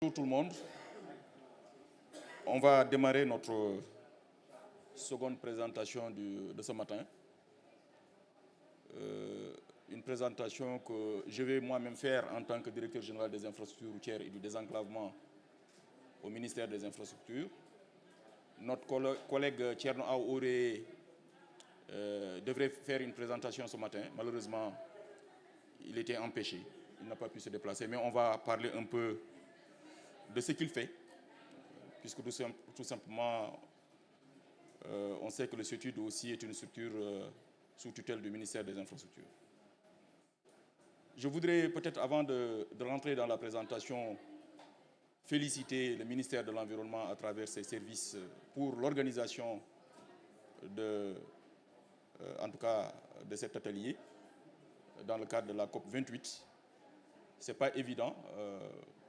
Bonjour tout le monde. On va démarrer notre seconde présentation de ce matin. Une présentation que je vais moi-même faire en tant que directeur général des infrastructures routières et du désenclavement au ministère des Infrastructures. Notre collègue Thierno Aouré devrait faire une présentation ce matin. Malheureusement, il était empêché. Il n'a pas pu se déplacer. Mais on va parler un peu de ce qu'il fait, puisque tout simplement, on sait que le CETUD aussi est une structure sous tutelle du ministère des Infrastructures. Je voudrais peut-être, avant de rentrer dans la présentation, féliciter le ministère de l'Environnement à travers ses services pour l'organisation en tout cas, de cet atelier dans le cadre de la COP 28. Ce n'est pas évident,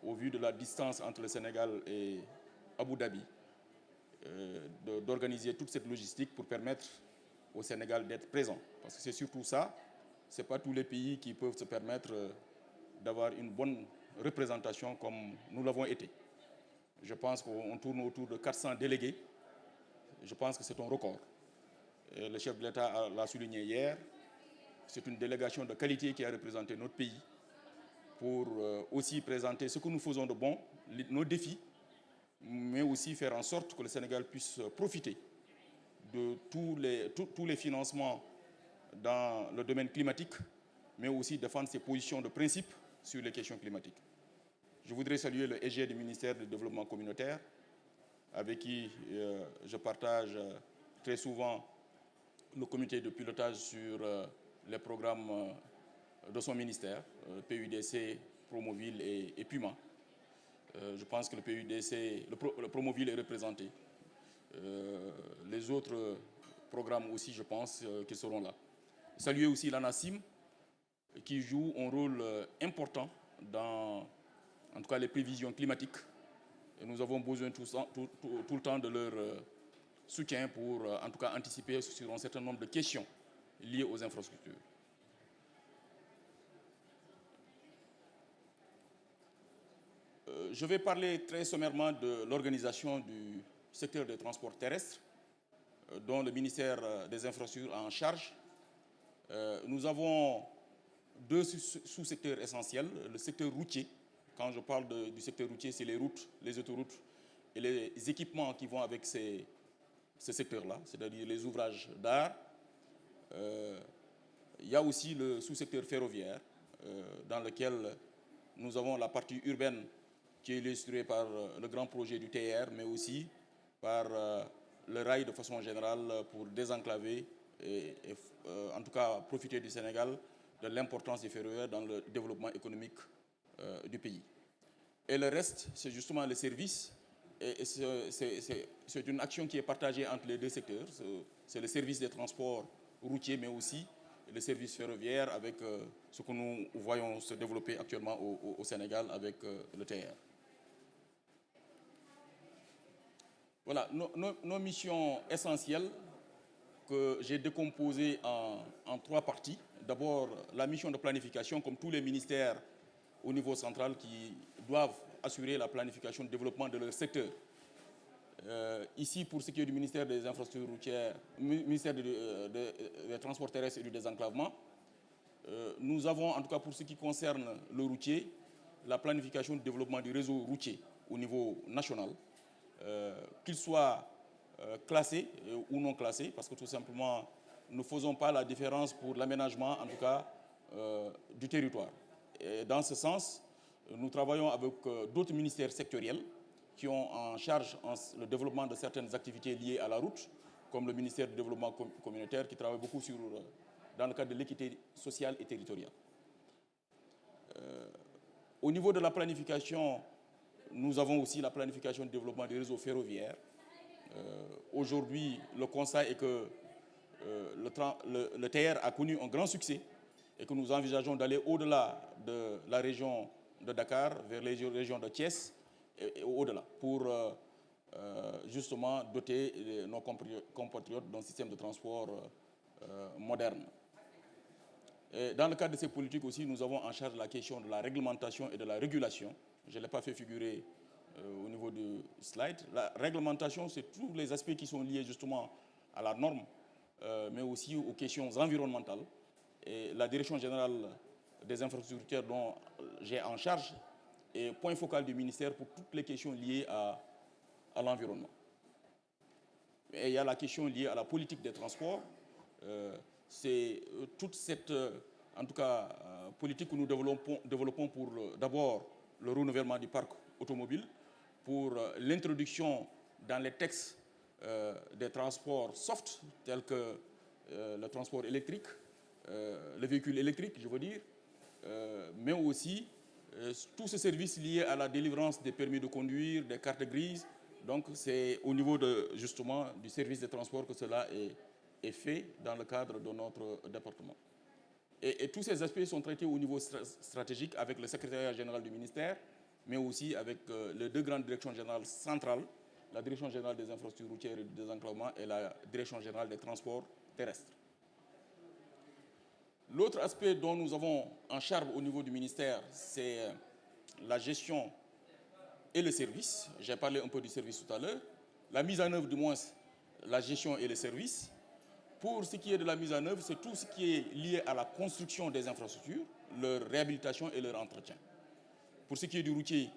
au vu de la distance entre le Sénégal et Abu Dhabi, d'organiser toute cette logistique pour permettre au Sénégal d'être présent. Parce que c'est surtout ça, ce n'est pas tous les pays qui peuvent se permettre d'avoir une bonne représentation comme nous l'avons été. Je pense qu'on tourne autour de 400 délégués. Je pense que c'est un record. Et le chef de l'État l'a souligné hier. C'est une délégation de qualité qui a représenté notre pays pour aussi présenter ce que nous faisons de bon, nos défis, mais aussi faire en sorte que le Sénégal puisse profiter de tous les financements dans le domaine climatique, mais aussi défendre ses positions de principe sur les questions climatiques. Je voudrais saluer le SG du ministère du Développement communautaire, avec qui je partage très souvent le comité de pilotage sur les programmes de son ministère, PUDC, Promoville et Puma. Je pense que le PUDC, le Promoville est représenté. Les autres programmes aussi, je pense qu'ils seront là. Saluer aussi l'ANACIM, qui joue un rôle important dans, en tout cas, les prévisions climatiques. Et nous avons besoin tout le temps de leur soutien pour, en tout cas, anticiper sur un certain nombre de questions liées aux infrastructures. Je vais parler très sommairement de l'organisation du secteur des transports terrestres, dont le ministère des Infrastructures a en charge. Nous avons deux sous-secteurs essentiels. Le secteur routier, quand je parle du secteur routier, c'est les routes, les autoroutes et les équipements qui vont avec ce secteur-là, c'est-à-dire les ouvrages d'art. Il y a aussi le sous-secteur ferroviaire, dans lequel nous avons la partie urbaine qui est illustrée par le grand projet du TR, mais aussi par le rail de façon générale pour désenclaver et en tout cas profiter du Sénégal de l'importance des ferroviaires dans le développement économique du pays. Et le reste, c'est justement les services. Et c'est une action qui est partagée entre les deux secteurs. C'est le service des transports routiers, mais aussi le service ferroviaire avec ce que nous voyons se développer actuellement au Sénégal avec le TR. Voilà, nos missions essentielles que j'ai décomposées en trois parties. D'abord, la mission de planification, comme tous les ministères au niveau central qui doivent assurer la planification de développement de leur secteur. Ici, pour ce qui est du ministère des Infrastructures routières, ministère des Transports terrestres et du désenclavement, nous avons, en tout cas pour ce qui concerne le routier, la planification du développement du réseau routier au niveau national, qu'il soit classé ou non classé, parce que tout simplement, nous ne faisons pas la différence pour l'aménagement, en tout cas, du territoire. Et dans ce sens, nous travaillons avec d'autres ministères sectoriels qui ont en charge le développement de certaines activités liées à la route, comme le ministère du Développement communautaire qui travaille beaucoup dans le cadre de l'équité sociale et territoriale. Au niveau de la planification, nous avons aussi la planification du développement des réseaux ferroviaires. Aujourd'hui, le constat est que le TR a connu un grand succès et que nous envisageons d'aller au-delà de la région de Dakar, vers les régions de Thiès et au-delà, pour justement doter nos compatriotes d'un système de transport moderne. Et dans le cadre de ces politiques aussi, nous avons en charge la question de la réglementation et de la régulation. Je ne l'ai pas fait figurer au niveau du slide. La réglementation, c'est tous les aspects qui sont liés justement à la norme, mais aussi aux questions environnementales. Et la direction générale des infrastructures dont j'ai en charge est point focal du ministère pour toutes les questions liées à l'environnement. Et il y a la question liée à la politique des transports. C'est toute cette, en tout cas, politique que nous développons pour d'abord le renouvellement du parc automobile, pour l'introduction dans les textes des transports soft, tels que le transport électrique, le véhicule électrique, je veux dire, mais aussi tous ces services liés à la délivrance des permis de conduire, des cartes grises. Donc c'est au niveau justement du service des transports que cela est fait dans le cadre de notre département. Et tous ces aspects sont traités au niveau stratégique avec le secrétariat général du ministère, mais aussi avec les deux grandes directions générales centrales, la direction générale des infrastructures routières et du désenclavement et la direction générale des transports terrestres. L'autre aspect dont nous avons en charge au niveau du ministère, c'est la gestion et le service. J'ai parlé un peu du service tout à l'heure. La mise en œuvre, du moins, la gestion et le service. Pour ce qui est de la mise en œuvre, c'est tout ce qui est lié à la construction des infrastructures, leur réhabilitation et leur entretien. Pour ce qui est du routier,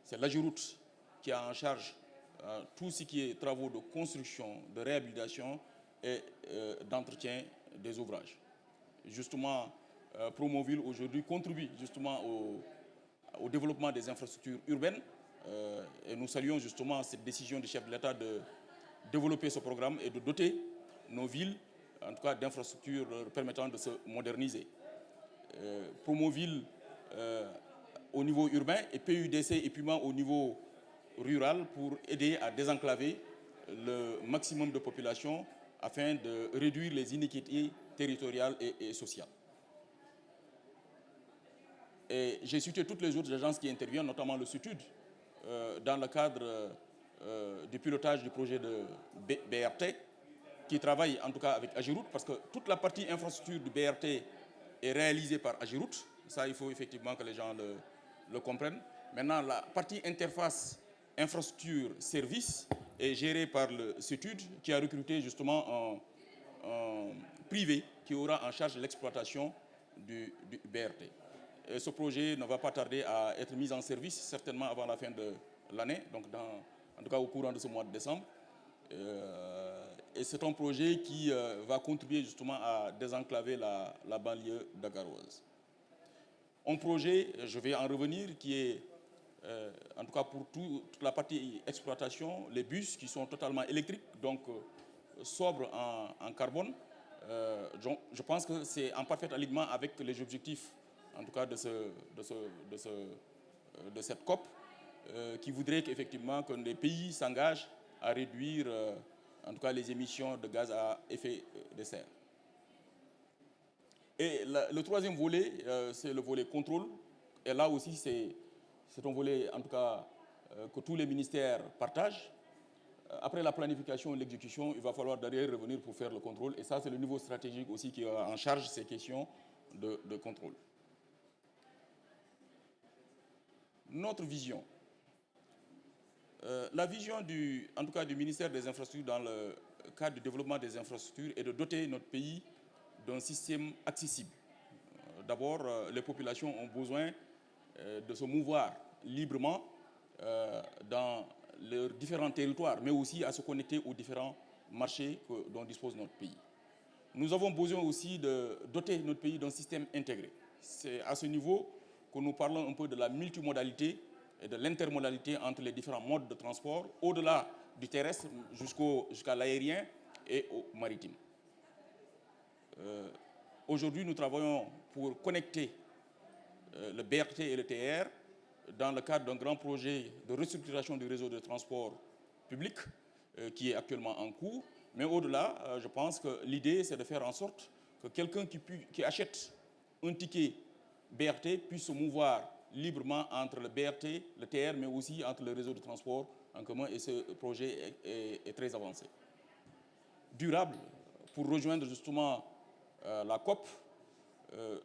c'est l'AGIROUTE qui a en charge tout ce qui est travaux de construction, de réhabilitation et d'entretien des ouvrages. Justement, Promoville aujourd'hui contribue justement au développement des infrastructures urbaines et nous saluons justement cette décision du chef de l'État de développer ce programme et de doter nos villes, en tout cas d'infrastructures permettant de se moderniser. Promoville au niveau urbain et PUDC et PUMA au niveau rural pour aider à désenclaver le maximum de population afin de réduire les inéquités territoriales et sociales. Et j'ai cité toutes les autres agences qui interviennent, notamment le SUTUD, dans le cadre du pilotage du projet de BRT, qui travaille en tout cas avec AGIROUTE, parce que toute la partie infrastructure du BRT est réalisée par AGIROUTE. Ça, il faut effectivement que les gens le comprennent. Maintenant, la partie interface infrastructure-service est gérée par le SUTUD, qui a recruté justement un privé qui aura en charge l'exploitation du BRT. Et ce projet ne va pas tarder à être mis en service, certainement avant la fin de l'année, donc en tout cas au courant de ce mois de décembre. Et c'est un projet qui va contribuer justement à désenclaver la banlieue dakaroise. Un projet, je vais en revenir, qui est, en tout cas pour toute la partie exploitation, les bus qui sont totalement électriques, donc sobres en carbone. Je pense que c'est en parfait alignement avec les objectifs, en tout cas de cette COP, qui voudrait qu'effectivement que les pays s'engagent à réduire en tout cas les émissions de gaz à effet de serre. Et le troisième volet, c'est le volet contrôle. Et là aussi, c'est un volet en tout cas que tous les ministères partagent. Après la planification et l'exécution, il va falloir derrière revenir pour faire le contrôle. Et ça, c'est le niveau stratégique aussi qui a en charge ces questions de contrôle. Notre vision. La vision en tout cas du ministère des Infrastructures dans le cadre du développement des infrastructures est de doter notre pays d'un système accessible. D'abord, les populations ont besoin de se mouvoir librement dans leurs différents territoires, mais aussi à se connecter aux différents marchés dont dispose notre pays. Nous avons besoin aussi de doter notre pays d'un système intégré. C'est à ce niveau que nous parlons un peu de la multimodalité et de l'intermodalité entre les différents modes de transport, au-delà du terrestre jusqu'à l'aérien et au maritime. Aujourd'hui, nous travaillons pour connecter le BRT et le TR dans le cadre d'un grand projet de restructuration du réseau de transport public qui est actuellement en cours. Mais au-delà, je pense que l'idée, c'est de faire en sorte que quelqu'un qui achète un ticket BRT puisse se mouvoir librement entre le BRT, le TR, mais aussi entre le réseau de transport en commun. Et ce projet est très avancé. Durable, pour rejoindre justement la COP,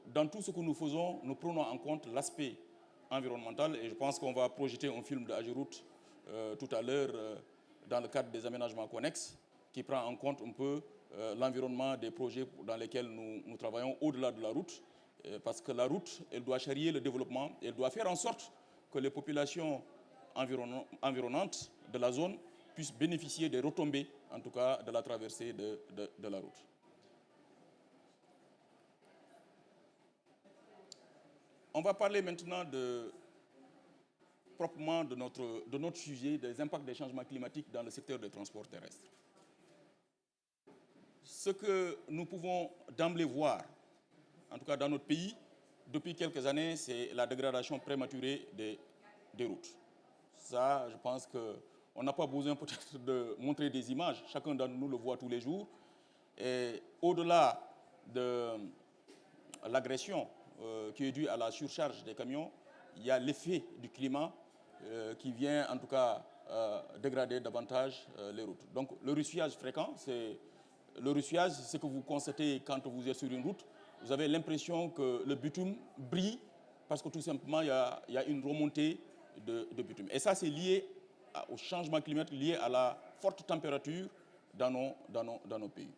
dans tout ce que nous faisons, nous prenons en compte l'aspect environnementale et je pense qu'on va projeter un film de AGEROUTE tout à l'heure dans le cadre des aménagements connexes qui prend en compte un peu l'environnement des projets dans lesquels nous travaillons au-delà de la route parce que la route, elle doit charrier le développement, elle doit faire en sorte que les populations environnantes de la zone puissent bénéficier des retombées, en tout cas de la traversée de la route. On va parler maintenant proprement de notre sujet, des impacts des changements climatiques dans le secteur des transports terrestres. Ce que nous pouvons d'emblée voir, en tout cas dans notre pays, depuis quelques années, c'est la dégradation prématurée des routes. Ça, je pense qu'on n'a pas besoin peut-être de montrer des images. Chacun d'entre nous le voit tous les jours. Et au-delà de l'agression qui est due à la surcharge des camions, il y a l'effet du climat qui vient en tout cas dégrader davantage les routes. Donc le russuage fréquent, c'est ce que vous constatez quand vous êtes sur une route. Vous avez l'impression que le bitume brille parce que tout simplement il y a une remontée de bitume. Et ça c'est lié au changement climatique, lié à la forte température dans nos pays.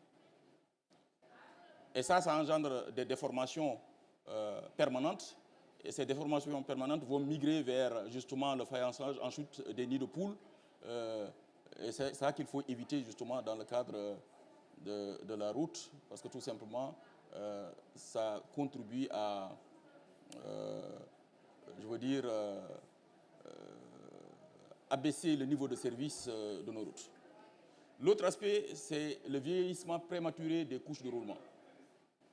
Et ça engendre des déformations permanentes. Et ces déformations permanentes vont migrer vers justement le faïençage ensuite des nids de poules. Et c'est ça qu'il faut éviter justement dans le cadre de la route, parce que tout simplement, ça contribue à, je veux dire, abaisser le niveau de service de nos routes. L'autre aspect, c'est le vieillissement prématuré des couches de roulement.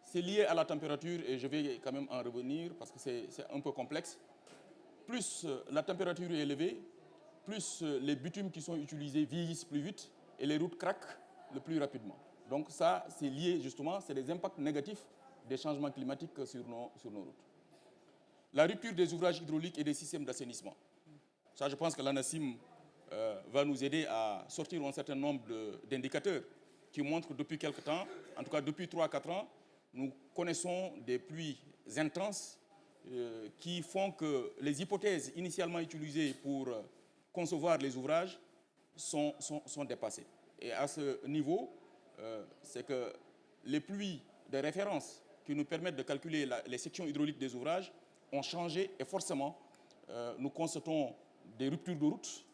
C'est lié à la température et je vais quand même en revenir parce que c'est un peu complexe. Plus la température est élevée, plus les bitumes qui sont utilisés vieillissent plus vite et les routes craquent le plus rapidement. Donc ça, c'est lié justement, c'est des impacts négatifs des changements climatiques sur nos routes. La rupture des ouvrages hydrauliques et des systèmes d'assainissement. Ça, je pense que l'ANACIM va nous aider à sortir un certain nombre d'indicateurs qui montrent que depuis quelque temps, en tout cas depuis 3-4 ans, nous connaissons des pluies intenses qui font que les hypothèses initialement utilisées pour concevoir les ouvrages sont dépassées. Et à ce niveau, c'est que les pluies de référence qui nous permettent de calculer les sections hydrauliques des ouvrages ont changé et forcément, nous constatons des ruptures de route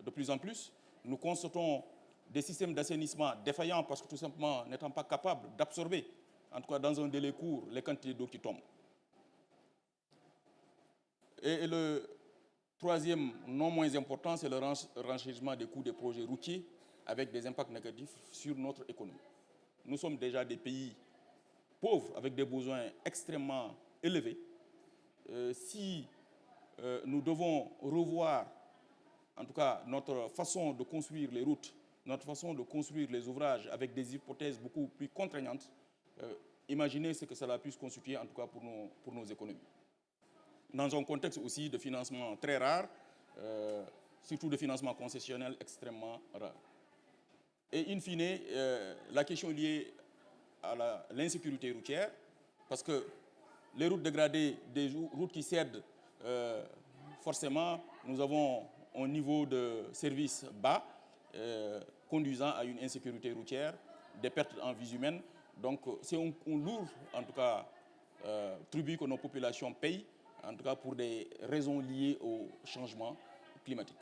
de plus en plus. Nous constatons des systèmes d'assainissement défaillants parce que tout simplement n'étant pas capables d'absorber, en tout cas dans un délai court, les quantités d'eau qui tombent. Et le troisième, non moins important, c'est le renchérissement des coûts des projets routiers avec des impacts négatifs sur notre économie. Nous sommes déjà des pays pauvres avec des besoins extrêmement élevés. Si nous devons revoir, en tout cas, notre façon de construire les routes, notre façon de construire les ouvrages avec des hypothèses beaucoup plus contraignantes, imaginez ce que cela puisse constituer, en tout cas, pour nos économies. Dans un contexte aussi de financement très rare, surtout de financement concessionnel extrêmement rare. Et in fine, la question liée à l'insécurité routière, parce que les routes dégradées, des routes qui cèdent, forcément, nous avons un niveau de service bas, conduisant à une insécurité routière, des pertes en vies humaines. Donc c'est un lourd, en tout cas, tribut que nos populations payent, en tout cas pour des raisons liées au changement climatique.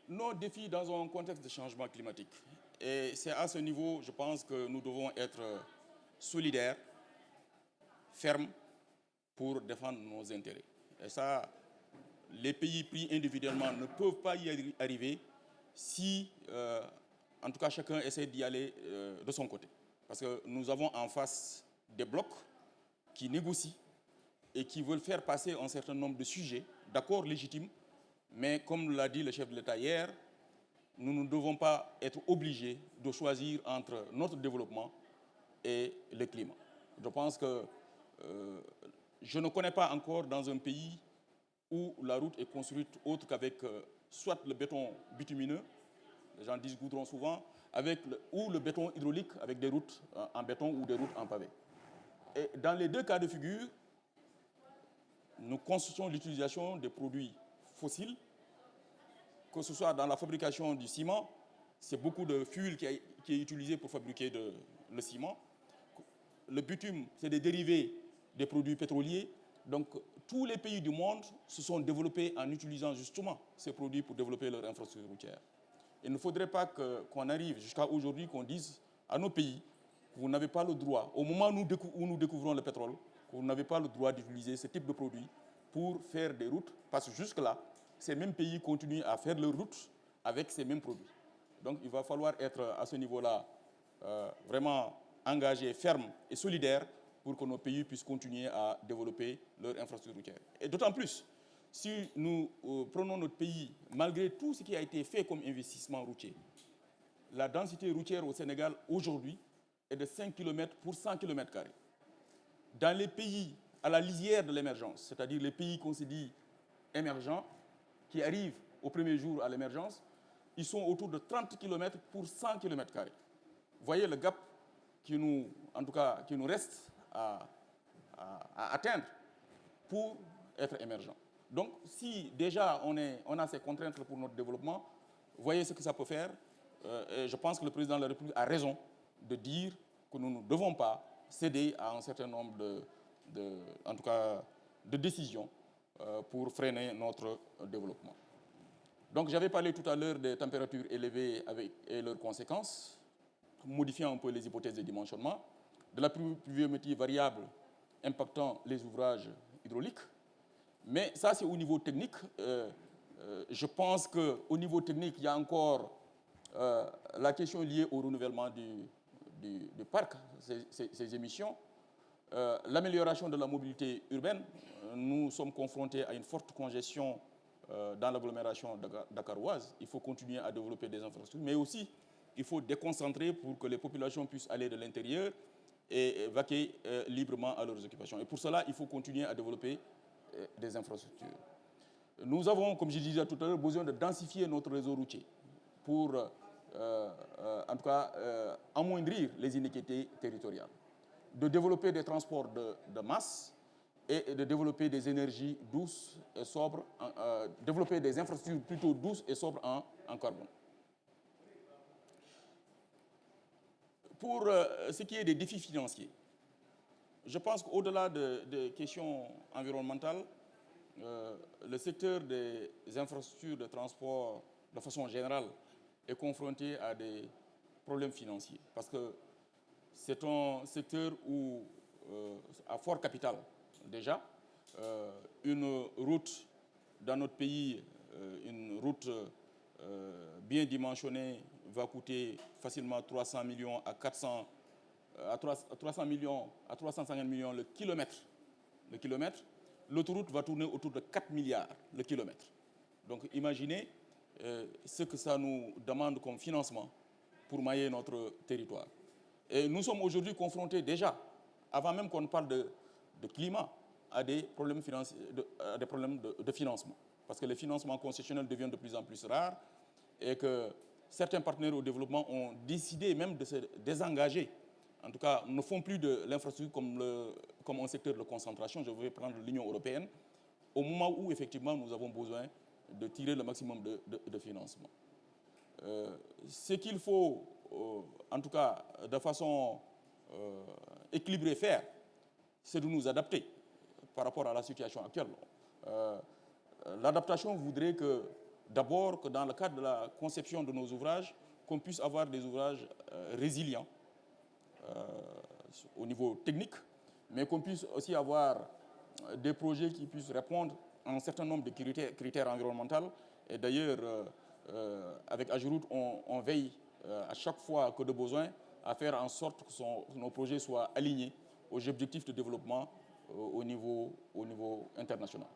Nos défis dans un contexte de changement climatique. Et c'est à ce niveau, je pense que nous devons être solidaires, fermes, pour défendre nos intérêts. Et ça, les pays pris individuellement ne peuvent pas y arriver si, en tout cas, chacun essaie d'y aller de son côté. Parce que nous avons en face des blocs qui négocient et qui veulent faire passer un certain nombre de sujets, d'accords légitimes, mais comme l'a dit le chef de l'État hier, nous ne devons pas être obligés de choisir entre notre développement et le climat. Je pense que je ne connais pas encore dans un pays où la route est construite autre qu'avec soit le béton bitumineux, les gens disent goudron souvent, ou le béton hydraulique avec des routes en béton ou des routes en pavé. Et dans les deux cas de figure, nous constatons l'utilisation des produits fossiles, que ce soit dans la fabrication du ciment, c'est beaucoup de fuel qui est utilisé pour fabriquer le ciment. Le bitume, c'est des dérivés des produits pétroliers. Donc, tous les pays du monde se sont développés en utilisant justement ces produits pour développer leur infrastructure routière. Il ne faudrait pas qu'on arrive jusqu'à aujourd'hui qu'on dise à nos pays que vous n'avez pas le droit, au moment où nous découvrons le pétrole, que vous n'avez pas le droit d'utiliser ce type de produits pour faire des routes, parce que jusque-là, ces mêmes pays continuent à faire leurs routes avec ces mêmes produits. Donc il va falloir être à ce niveau-là vraiment engagé, ferme et solidaire pour que nos pays puissent continuer à développer leur infrastructure routière. Et d'autant plus, si nous prenons notre pays, malgré tout ce qui a été fait comme investissement routier, la densité routière au Sénégal aujourd'hui est de 5 km pour 100 km². Dans les pays à la lisière de l'émergence, c'est-à-dire les pays qu'on se dit émergents, qui arrivent au premier jour à l'émergence, ils sont autour de 30 km pour 100 km². Vous voyez le gap qui nous reste à atteindre pour être émergent. Donc, si déjà on a ces contraintes pour notre développement, voyez ce que ça peut faire. Et je pense que le président de la République a raison de dire que nous ne devons pas céder à un certain nombre de décisions pour freiner notre développement. Donc, j'avais parlé tout à l'heure des températures élevées et leurs conséquences, modifiant un peu les hypothèses de dimensionnement, de la pluviométrie variable impactant les ouvrages hydrauliques. Mais ça, c'est au niveau technique. Je pense qu'au niveau technique, il y a encore la question liée au renouvellement du parc, ces émissions. L'amélioration de la mobilité urbaine. Nous sommes confrontés à une forte congestion dans l'agglomération dakaroise. Il faut continuer à développer des infrastructures, mais aussi il faut déconcentrer pour que les populations puissent aller de l'intérieur et vaquer librement à leurs occupations. Et pour cela, il faut continuer à développer des infrastructures. Nous avons, comme je disais tout à l'heure, besoin de densifier notre réseau routier pour, en tout cas, amoindrir les inéquités territoriales, de développer des transports de masse et de développer des énergies douces et sobres, développer des infrastructures plutôt douces et sobres en carbone. Pour ce qui est des défis financiers, je pense qu'au-delà des questions environnementales, le secteur des infrastructures de transport, de façon générale, est confronté à des problèmes financiers. Parce que c'est un secteur où, à fort capital, déjà, une route dans notre pays, une route bien dimensionnée, va coûter facilement 300 millions à 300 millions à 350 millions le kilomètre. L'autoroute va tourner autour de 4 milliards le kilomètre. Donc imaginez ce que ça nous demande comme financement pour mailler notre territoire. Et nous sommes aujourd'hui confrontés déjà, avant même qu'on parle de climat, à des problèmes de financement. Parce que les financements concessionnels deviennent de plus en plus rares et que certains partenaires au développement ont décidé même de se désengager. En tout cas, ne font plus de l'infrastructure comme un secteur de concentration. Je vais prendre l'Union européenne, au moment où, effectivement, nous avons besoin de tirer le maximum de financement. Ce qu'il faut, en tout cas, de façon équilibrée faire, c'est de nous adapter par rapport à la situation actuelle. L'adaptation voudrait que, d'abord, que dans le cadre de la conception de nos ouvrages, qu'on puisse avoir des ouvrages résilients au niveau technique, mais qu'on puisse aussi avoir des projets qui puissent répondre à un certain nombre de critères environnementaux. Et d'ailleurs, avec Ageroute, on veille à chaque fois que de besoin à faire en sorte que nos projets soient alignés aux objectifs de développement au niveau international.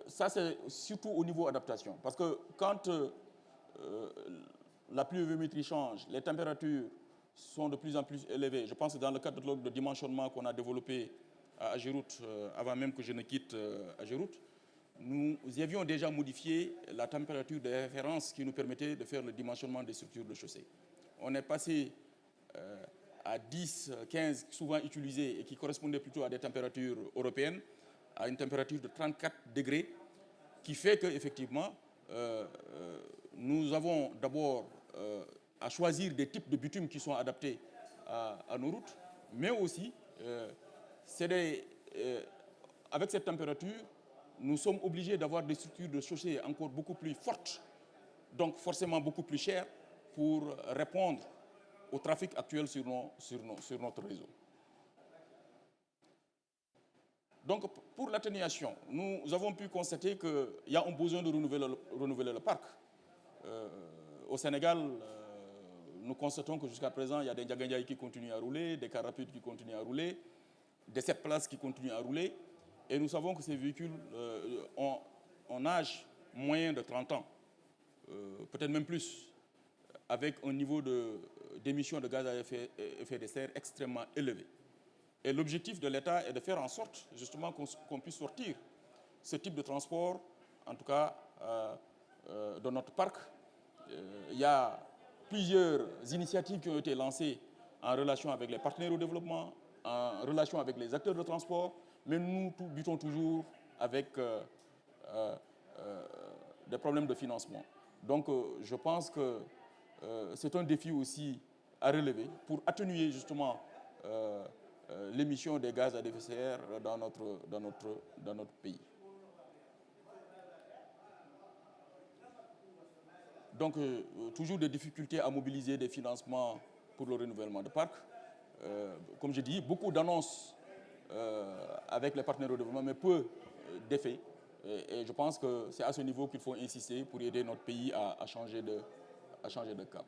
Ça, c'est surtout au niveau adaptation. Parce que quand la pluviométrie change, les températures sont de plus en plus élevées. Je pense que dans le cadre de dimensionnement qu'on a développé à Ageroute, avant même que je ne quitte Ageroute, nous y avions déjà modifié la température de référence qui nous permettait de faire le dimensionnement des structures de chaussée. On est passé à 10, 15, souvent utilisés et qui correspondaient plutôt à des températures européennes, à une température de 34 degrés, qui fait qu'effectivement, nous avons d'abord à choisir des types de bitumes qui sont adaptés à nos routes, mais aussi, avec cette température, nous sommes obligés d'avoir des structures de chaussée encore beaucoup plus fortes, donc forcément beaucoup plus chères, pour répondre au trafic actuel sur notre réseau. Donc, pour l'atténuation, nous avons pu constater qu'il y a un besoin de renouveler le parc. Au Sénégal, nous constatons que jusqu'à présent, il y a des Ndiagandiaï qui continuent à rouler, des cars rapides qui continuent à rouler, des 7 places qui continuent à rouler. Et nous savons que ces véhicules ont un âge moyen de 30 ans, peut-être même plus, avec un niveau d'émission de gaz à effet de serre extrêmement élevé. Et l'objectif de l'État est de faire en sorte, justement, qu'on puisse sortir ce type de transport, en tout cas, de notre parc. Il y a plusieurs initiatives qui ont été lancées en relation avec les partenaires au développement, en relation avec les acteurs de transport, mais nous butons toujours avec des problèmes de financement. Donc, je pense que c'est un défi aussi à relever pour atténuer justement l'émission des gaz à effet de serre dans notre pays. Donc, toujours des difficultés à mobiliser des financements pour le renouvellement de parc. Comme je dis, beaucoup d'annonces avec les partenaires au développement, mais peu d'effets. Et je pense que c'est à ce niveau qu'il faut insister pour aider notre pays à changer de cap.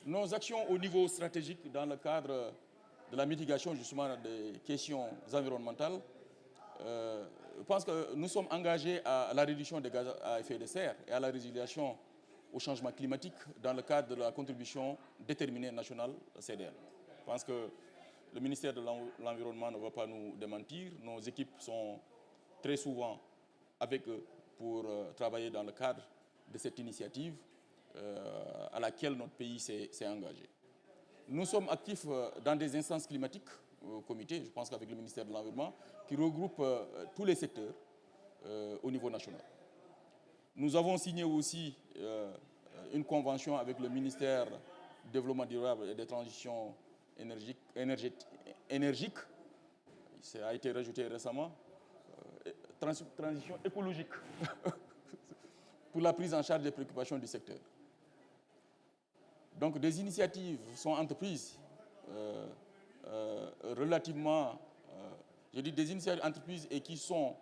Nos actions au niveau stratégique dans le cadre de la mitigation justement des questions environnementales, je pense que nous sommes engagés à la réduction des gaz à effet de serre et à la résiliation au changement climatique dans le cadre de la contribution déterminée nationale CDN. Je pense que le ministère de l'Environnement ne va pas nous démentir. Nos équipes sont très souvent avec eux pour travailler dans le cadre de cette initiative à laquelle notre pays s'est engagé. Nous sommes actifs dans des instances climatiques au comité, je pense qu'avec le ministère de l'Environnement, qui regroupe tous les secteurs au niveau national. Nous avons signé aussi une convention avec le ministère du Développement durable et des transitions énergiques. Ça a été rajouté récemment. Transition écologique pour la prise en charge des préoccupations du secteur. Donc des initiatives sont entreprises relativement, je dis des initiatives entreprises et qui sont,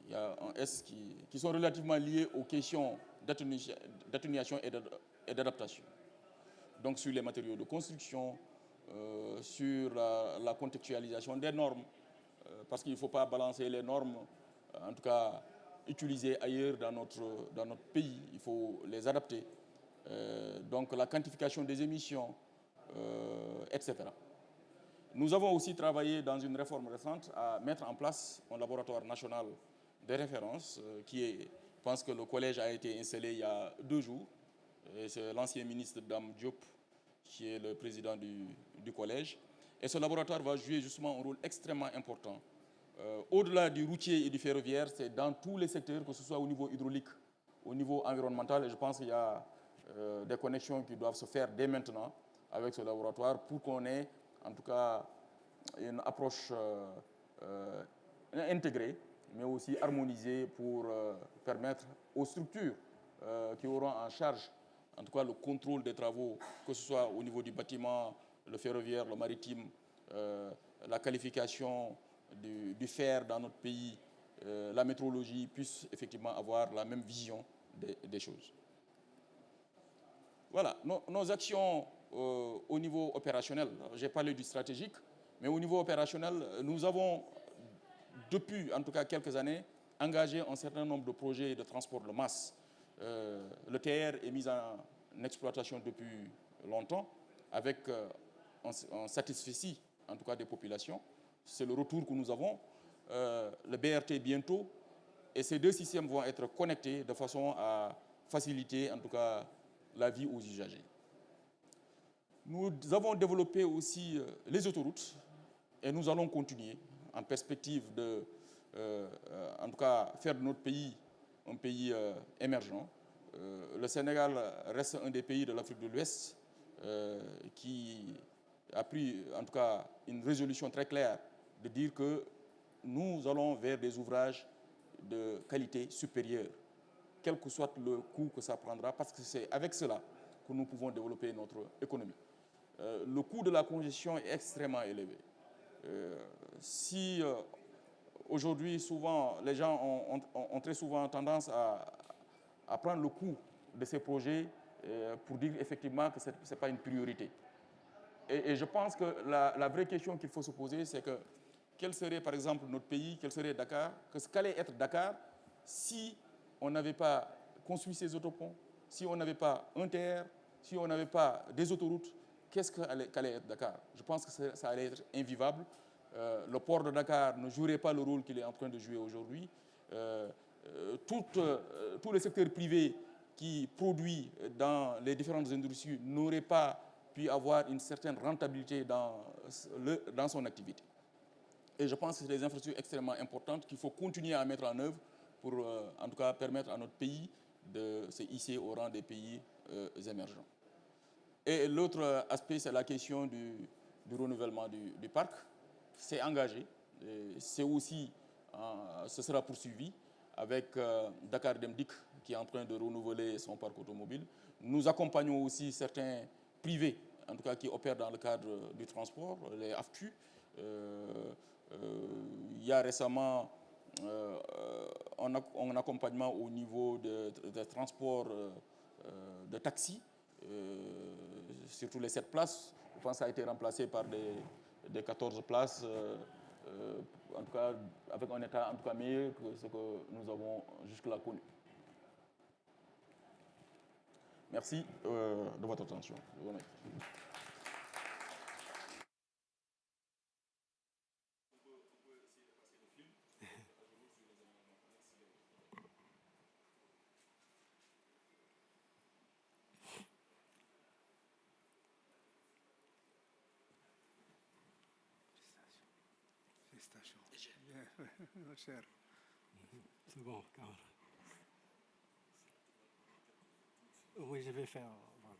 il y a un S qui sont relativement liées aux questions d'atténuation et d'adaptation. Donc sur les matériaux de construction, sur la contextualisation des normes, parce qu'il ne faut pas balancer les normes, en tout cas utilisées ailleurs dans notre pays, il faut les adapter. Donc la quantification des émissions, etc. Nous avons aussi travaillé dans une réforme récente à mettre en place un laboratoire national de référence je pense que le collège a été installé il y a 2 jours. C'est l'ancien ministre Dame Diop qui est le président du collège. Et ce laboratoire va jouer justement un rôle extrêmement important. Au-delà du routier et du ferroviaire, c'est dans tous les secteurs, que ce soit au niveau hydraulique, au niveau environnemental. Et je pense qu'il y a des connexions qui doivent se faire dès maintenant avec ce laboratoire pour qu'on ait en tout cas une approche intégrée, mais aussi harmonisée pour permettre aux structures qui auront en charge en tout cas le contrôle des travaux, que ce soit au niveau du bâtiment, le ferroviaire, le maritime, la qualification du fer dans notre pays, la métrologie, puissent effectivement avoir la même vision des choses. Voilà, nos actions au niveau opérationnel, j'ai parlé du stratégique, mais au niveau opérationnel, nous avons, depuis en tout cas quelques années, engagé un certain nombre de projets de transport de masse. Le TR est mis en exploitation depuis longtemps, avec un satisfecit en tout cas des populations. C'est le retour que nous avons. Le BRT bientôt, et ces 2 systèmes vont être connectés de façon à faciliter en tout cas la vie aux usagers. Nous avons développé aussi les autoroutes et nous allons continuer en perspective de, en tout cas, faire de notre pays un pays émergent. Le Sénégal reste un des pays de l'Afrique de l'Ouest qui a pris en tout cas une résolution très claire de dire que nous allons vers des ouvrages de qualité supérieure, quel que soit le coût que ça prendra, parce que c'est avec cela que nous pouvons développer notre économie. Le coût de la congestion est extrêmement élevé. Si aujourd'hui, souvent, les gens ont très souvent tendance à prendre le coût de ces projets pour dire effectivement que ce n'est pas une priorité. Et je pense que la vraie question qu'il faut se poser, c'est que quel serait par exemple notre pays, quel serait Dakar, qu'allait être Dakar si on n'avait pas construit ces autoponts, si on n'avait pas un TER, si on n'avait pas des autoroutes, qu'est-ce qu'allait être Dakar? Je pense que ça allait être invivable. Le port de Dakar ne jouerait pas le rôle qu'il est en train de jouer aujourd'hui. Tous les secteurs privés qui produisent dans les différentes industries n'auraient pas pu avoir une certaine rentabilité dans son activité. Et je pense que c'est des infrastructures extrêmement importantes qu'il faut continuer à mettre en œuvre pour, en tout cas, permettre à notre pays de se hisser au rang des pays émergents. Et l'autre aspect, c'est la question du renouvellement du parc. C'est engagé. C'est aussi, ce sera poursuivi avec Dakar Dem Dikk qui est en train de renouveler son parc automobile. Nous accompagnons aussi certains privés, en tout cas qui opèrent dans le cadre du transport, les AFTU. Il y a récemment un accompagnement au niveau des transports de taxis, surtout les 7 places. Je pense que ça a été remplacé par des 14 places, en tout cas avec un état en tout cas meilleur que ce que nous avons jusque-là connu. Merci de votre attention. Je vous remercie. Félicitations. Bien, cher. C'est bon, Camara. Oui, je vais faire. Voilà.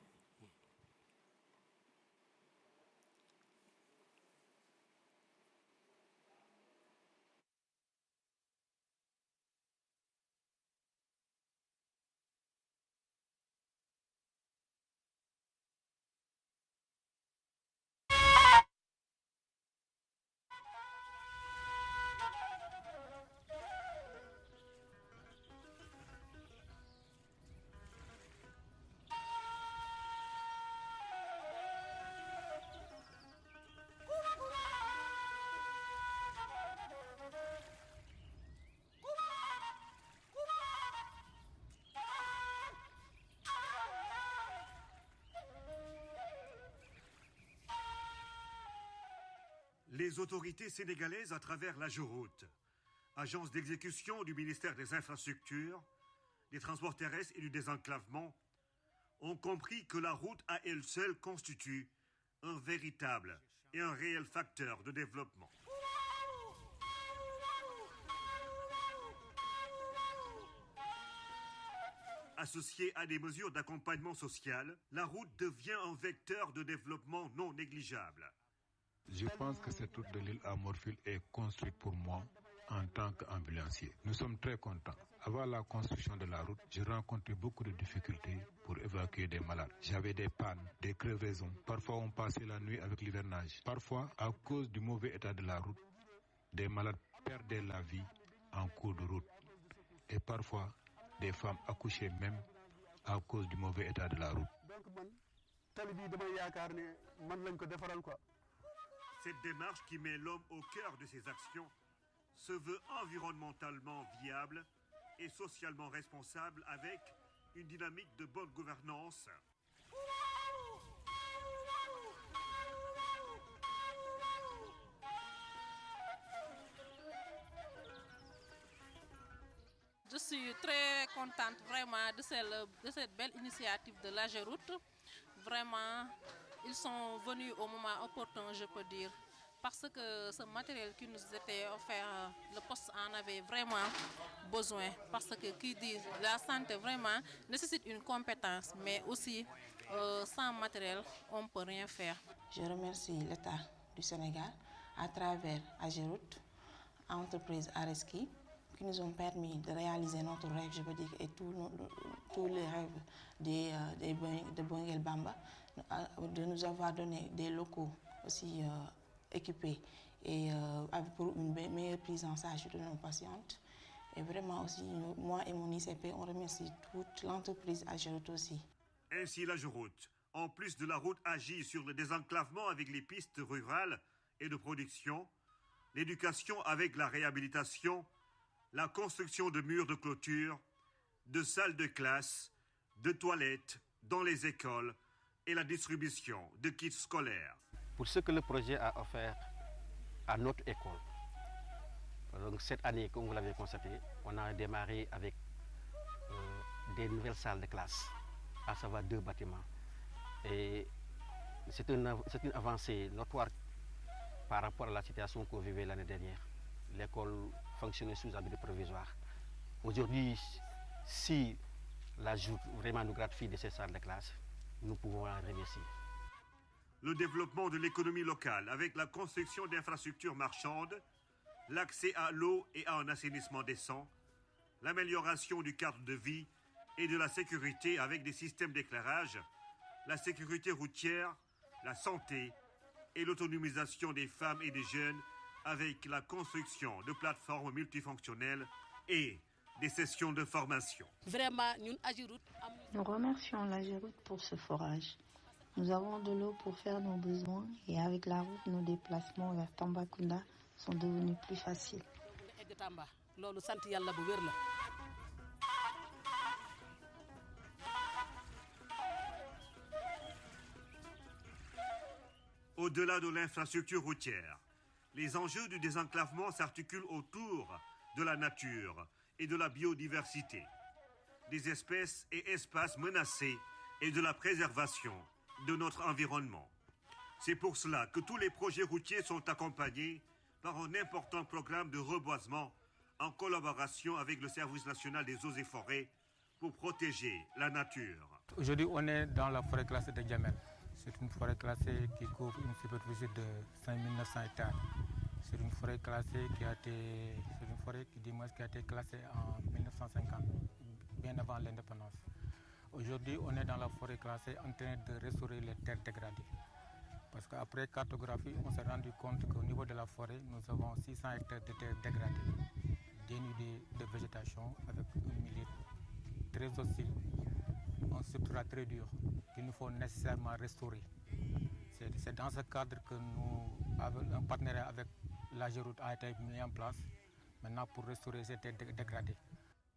Les autorités sénégalaises, à travers l'AGEROUTE, agence d'exécution du ministère des Infrastructures, des Transports terrestres et du désenclavement, ont compris que la route à elle seule constitue un véritable et un réel facteur de développement. Associée à des mesures d'accompagnement social, la route devient un vecteur de développement non négligeable. Je pense que cette route de l'île à Morphil est construite pour moi en tant qu'ambulancier. Nous sommes très contents. Avant la construction de la route, j'ai rencontré beaucoup de difficultés pour évacuer des malades. J'avais des pannes, des crevaisons. Parfois, on passait la nuit avec l'hivernage. Parfois, à cause du mauvais état de la route, des malades perdaient la vie en cours de route. Et parfois, des femmes accouchaient même à cause du mauvais état de la route. Cette démarche qui met l'homme au cœur de ses actions se veut environnementalement viable et socialement responsable avec une dynamique de bonne gouvernance. Je suis très contente vraiment de cette belle initiative de l'AGEROUTE. Vraiment, ils sont venus au moment opportun, je peux dire. Parce que ce matériel qui nous était offert, le poste en avait vraiment besoin. Parce que qui dit la santé vraiment nécessite une compétence, mais aussi sans matériel, on ne peut rien faire. Je remercie l'État du Sénégal à travers Ageroute, entreprise Areski, qui nous ont permis de réaliser notre rêve, je veux dire, et tous les rêves de Boingel Bamba, de nous avoir donné des locaux aussi équipés et pour une meilleure prise en charge de nos patientes. Et vraiment aussi, moi et mon ICP, on remercie toute l'entreprise Ageroute aussi. Ainsi, l'Ageroute, en plus de la route, agit sur le désenclavement avec les pistes rurales et de production, l'éducation avec la réhabilitation, la construction de murs de clôture, de salles de classe, de toilettes dans les écoles et la distribution de kits scolaires. Pour ce que le projet a offert à notre école, donc cette année, comme vous l'avez constaté, on a démarré avec des nouvelles salles de classe, à savoir 2 bâtiments. Et c'est une avancée notoire par rapport à la situation qu'on vivait l'année dernière. L'école fonctionnait sous abri provisoire. Aujourd'hui, si la joute vraiment nous gratifie de ces salles de classe, nous pouvons en remercier. Le développement de l'économie locale avec la construction d'infrastructures marchandes, l'accès à l'eau et à un assainissement décent, l'amélioration du cadre de vie et de la sécurité avec des systèmes d'éclairage, la sécurité routière, la santé et l'autonomisation des femmes et des jeunes avec la construction de plateformes multifonctionnelles et des sessions de formation. Nous remercions l'Ageroute pour ce forage. Nous avons de l'eau pour faire nos besoins et avec la route, nos déplacements vers Tambacounda sont devenus plus faciles. Au-delà de l'infrastructure routière, les enjeux du désenclavement s'articulent autour de la nature et de la biodiversité, des espèces et espaces menacés et de la préservation de notre environnement. C'est pour cela que tous les projets routiers sont accompagnés par un important programme de reboisement en collaboration avec le Service national des eaux et forêts pour protéger la nature. Aujourd'hui, on est dans la forêt classée de Djamel. C'est une forêt classée qui couvre une superficie de 5900 hectares. C'est une forêt classée qui a été classée en 1950, bien avant l'indépendance. Aujourd'hui, on est dans la forêt classée en train de restaurer les terres dégradées. Parce qu'après cartographie, on s'est rendu compte qu'au niveau de la forêt, nous avons 600 hectares de terres dégradées, dénudées de végétation avec un milieu très hostile, un substrat très dur qu'il nous faut nécessairement restaurer. C'est dans ce cadre que un partenariat avec l'Ageroute a été mis en place maintenant pour restaurer ces terres dégradées.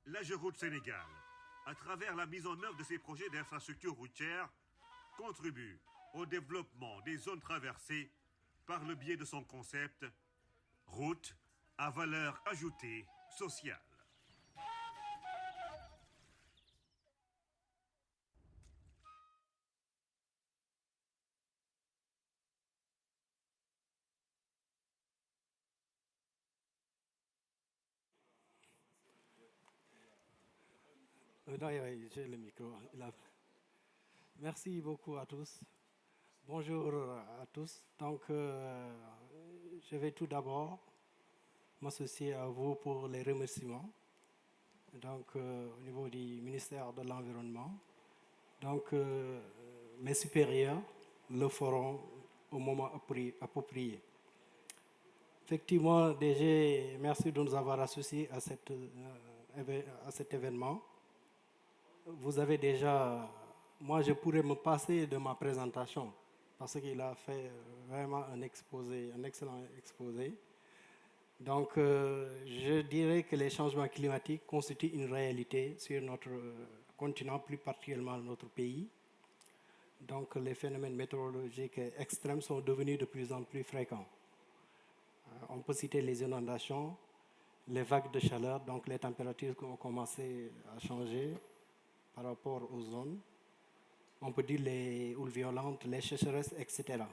L'Ageroute Sénégal, à travers la mise en œuvre de ces projets d'infrastructures routières, contribue au développement des zones traversées par le biais de son concept route à valeur ajoutée sociale. Non, j'ai le micro. Merci beaucoup à tous. Bonjour à tous. Donc, je vais tout d'abord m'associer à vous pour les remerciements. Donc, au niveau du ministère de l'Environnement. Donc, mes supérieurs le feront au moment approprié. Effectivement, DG, merci de nous avoir associés à cet événement. Vous avez déjà... Moi, je pourrais me passer de ma présentation parce qu'il a fait vraiment un excellent exposé. Donc, je dirais que les changements climatiques constituent une réalité sur notre continent, plus particulièrement notre pays. Donc, les phénomènes météorologiques extrêmes sont devenus de plus en plus fréquents. On peut citer les inondations, les vagues de chaleur, donc les températures qui ont commencé à changer par rapport aux zones. on peut dire les houles violentes, les sécheresses, etc.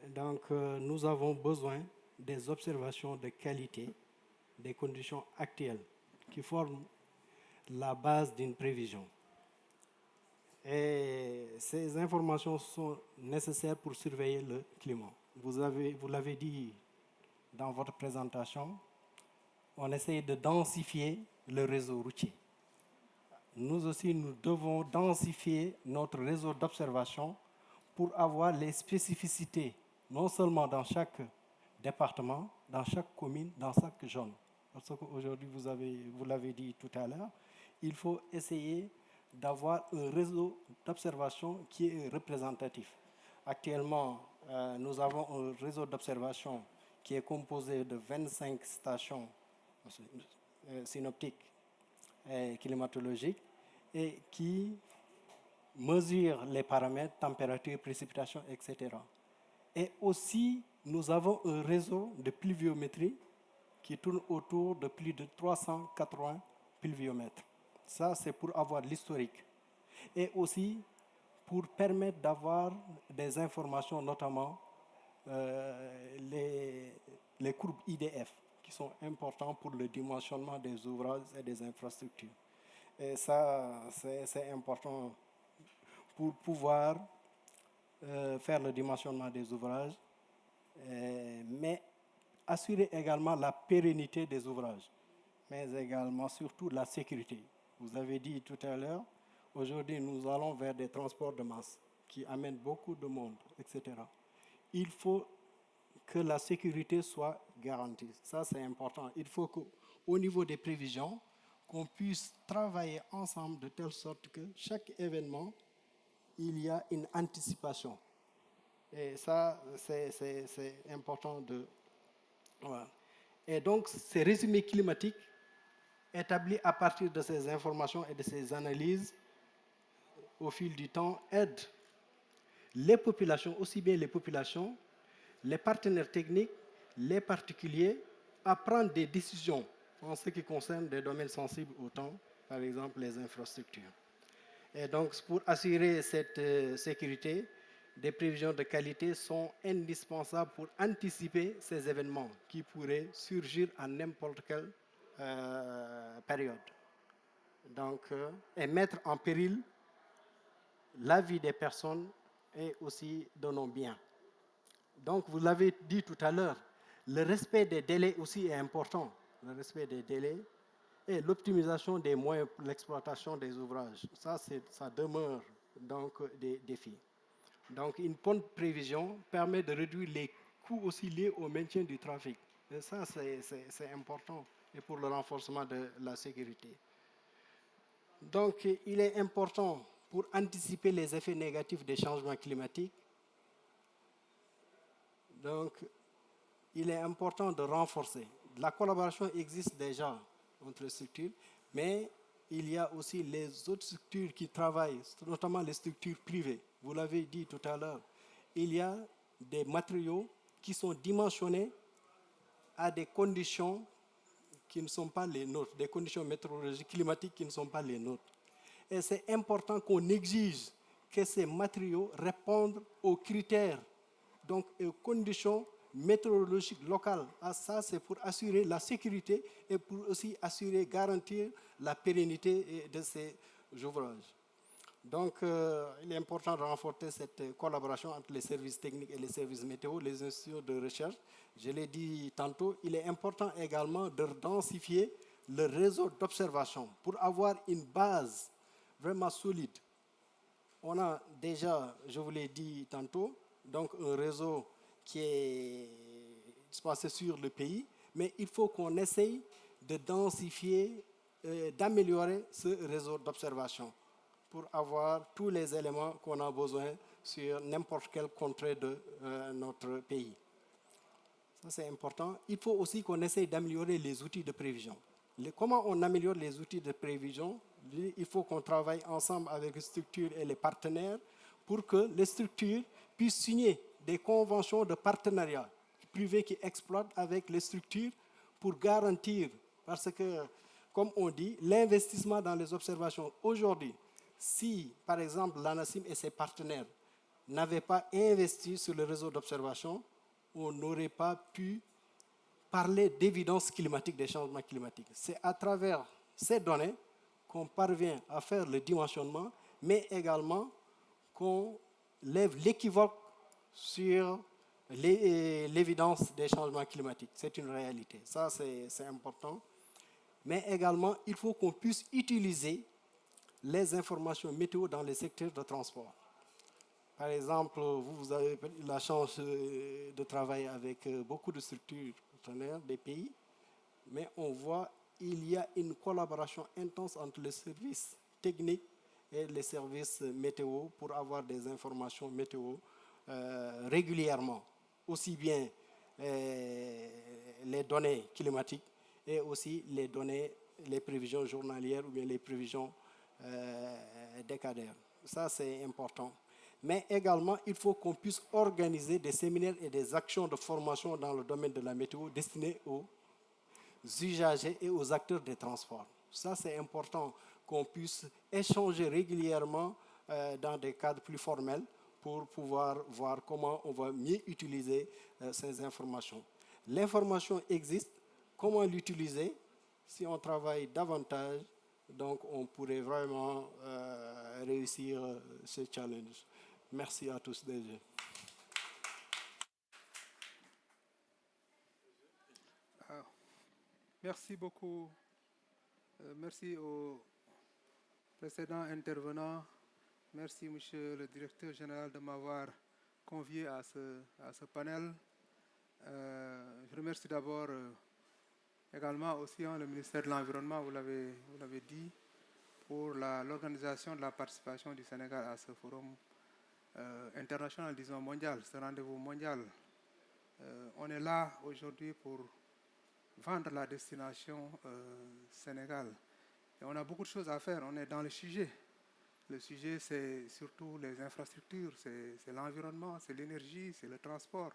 Donc, nous avons besoin des observations de qualité des conditions actuelles qui forment la base d'une prévision. Et ces informations sont nécessaires pour surveiller le climat. Vous l'avez dit dans votre présentation, on essaye de densifier le réseau routier. Nous aussi, nous devons densifier notre réseau d'observation pour avoir les spécificités, non seulement dans chaque département, dans chaque commune, dans chaque zone. Parce qu'aujourd'hui, vous l'avez dit tout à l'heure, il faut essayer d'avoir un réseau d'observation qui est représentatif. Actuellement, nous avons un réseau d'observation qui est composé de 25 stations synoptiques et climatologiques et qui mesure les paramètres, température, précipitation, etc. Et aussi, nous avons un réseau de pluviométrie qui tourne autour de plus de 380 pluviomètres. Ça, c'est pour avoir l'historique. Et aussi, pour permettre d'avoir des informations, notamment les courbes IDF, qui sont importantes pour le dimensionnement des ouvrages et des infrastructures. Et ça, c'est important pour pouvoir faire le dimensionnement des ouvrages, mais assurer également la pérennité des ouvrages, mais également, surtout, la sécurité. Vous avez dit tout à l'heure, aujourd'hui, nous allons vers des transports de masse qui amènent beaucoup de monde, etc. Il faut que la sécurité soit garantie. Ça, c'est important. Il faut qu'au niveau des prévisions, qu'on puisse travailler ensemble de telle sorte que chaque événement, il y a une anticipation. Et ça, c'est important de... Voilà. Et donc, ces résumés climatiques établis à partir de ces informations et de ces analyses au fil du temps aident les populations, aussi bien les populations, les partenaires techniques, les particuliers, à prendre des décisions en ce qui concerne des domaines sensibles au temps, par exemple les infrastructures. Et donc, pour assurer cette sécurité, des prévisions de qualité sont indispensables pour anticiper ces événements qui pourraient surgir à n'importe quelle période. Donc, et mettre en péril la vie des personnes et aussi de nos biens. Donc, vous l'avez dit tout à l'heure, le respect des délais aussi est important. Le respect des délais et l'optimisation des moyens pour l'exploitation des ouvrages. Ça demeure donc des défis. Donc, une bonne prévision permet de réduire les coûts aussi liés au maintien du trafic. Et ça, c'est important et pour le renforcement de la sécurité. Donc, il est important pour anticiper les effets négatifs des changements climatiques. Donc, il est important de renforcer. La collaboration existe déjà entre les structures, mais il y a aussi les autres structures qui travaillent, notamment les structures privées. Vous l'avez dit tout à l'heure, il y a des matériaux qui sont dimensionnés à des conditions qui ne sont pas les nôtres, des conditions météorologiques, climatiques qui ne sont pas les nôtres. Et c'est important qu'on exige que ces matériaux répondent aux critères, donc aux conditions météorologiques locales. Ça, c'est pour assurer la sécurité et pour aussi assurer, garantir la pérennité de ces ouvrages. Donc, il est important de renforcer cette collaboration entre les services techniques et les services météo, les institutions de recherche. Je l'ai dit tantôt, il est important également de densifier le réseau d'observation pour avoir une base vraiment solide. On a déjà, je vous l'ai dit tantôt, donc un réseau qui est passé sur le pays, mais il faut qu'on essaye de densifier, d'améliorer ce réseau d'observation pour avoir tous les éléments qu'on a besoin sur n'importe quel contrée de notre pays. Ça, c'est important. Il faut aussi qu'on essaye d'améliorer les outils de prévision. Comment on améliore les outils de prévision? Il faut qu'on travaille ensemble avec les structures et les partenaires pour que les structures puissent signer des conventions de partenariat privés qui exploitent avec les structures pour garantir, parce que, comme on dit, l'investissement dans les observations aujourd'hui, Si, par exemple, l'ANACIM et ses partenaires n'avaient pas investi sur le réseau d'observation, on n'aurait pas pu parler d'évidence climatique, des changements climatiques. C'est à travers ces données qu'on parvient à faire le dimensionnement, mais également qu'on lève l'équivoque sur l'évidence des changements climatiques. C'est une réalité. Ça, c'est important. Mais également, il faut qu'on puisse utiliser les informations météo dans les secteurs de transport. Par exemple, vous avez la chance de travailler avec beaucoup de structures partenaires des pays, mais on voit qu'il y a une collaboration intense entre les services techniques et les services météo pour avoir des informations météo régulièrement, aussi bien les données climatiques et aussi les données, les prévisions journalières ou bien les prévisions décadaires. Ça, c'est important. Mais également, il faut qu'on puisse organiser des séminaires et des actions de formation dans le domaine de la météo destinés aux usagers et aux acteurs des transports. Ça, c'est important qu'on puisse échanger régulièrement dans des cadres plus formels pour pouvoir voir comment on va mieux utiliser ces informations. L'information existe, comment l'utiliser? Si on travaille davantage, donc on pourrait vraiment réussir ce challenge. Merci à tous déjà. Merci beaucoup. Merci aux précédents intervenants. Merci, Monsieur le Directeur général, de m'avoir convié à ce panel. Je remercie d'abord également aussi le ministère de l'Environnement, vous l'avez dit, pour l'organisation de la participation du Sénégal à ce forum international, disons mondial, ce rendez-vous mondial. On est là aujourd'hui pour vendre la destination Sénégal. Et on a beaucoup de choses à faire, on est dans le sujet. Le sujet, c'est surtout les infrastructures, c'est l'environnement, c'est l'énergie, c'est le transport.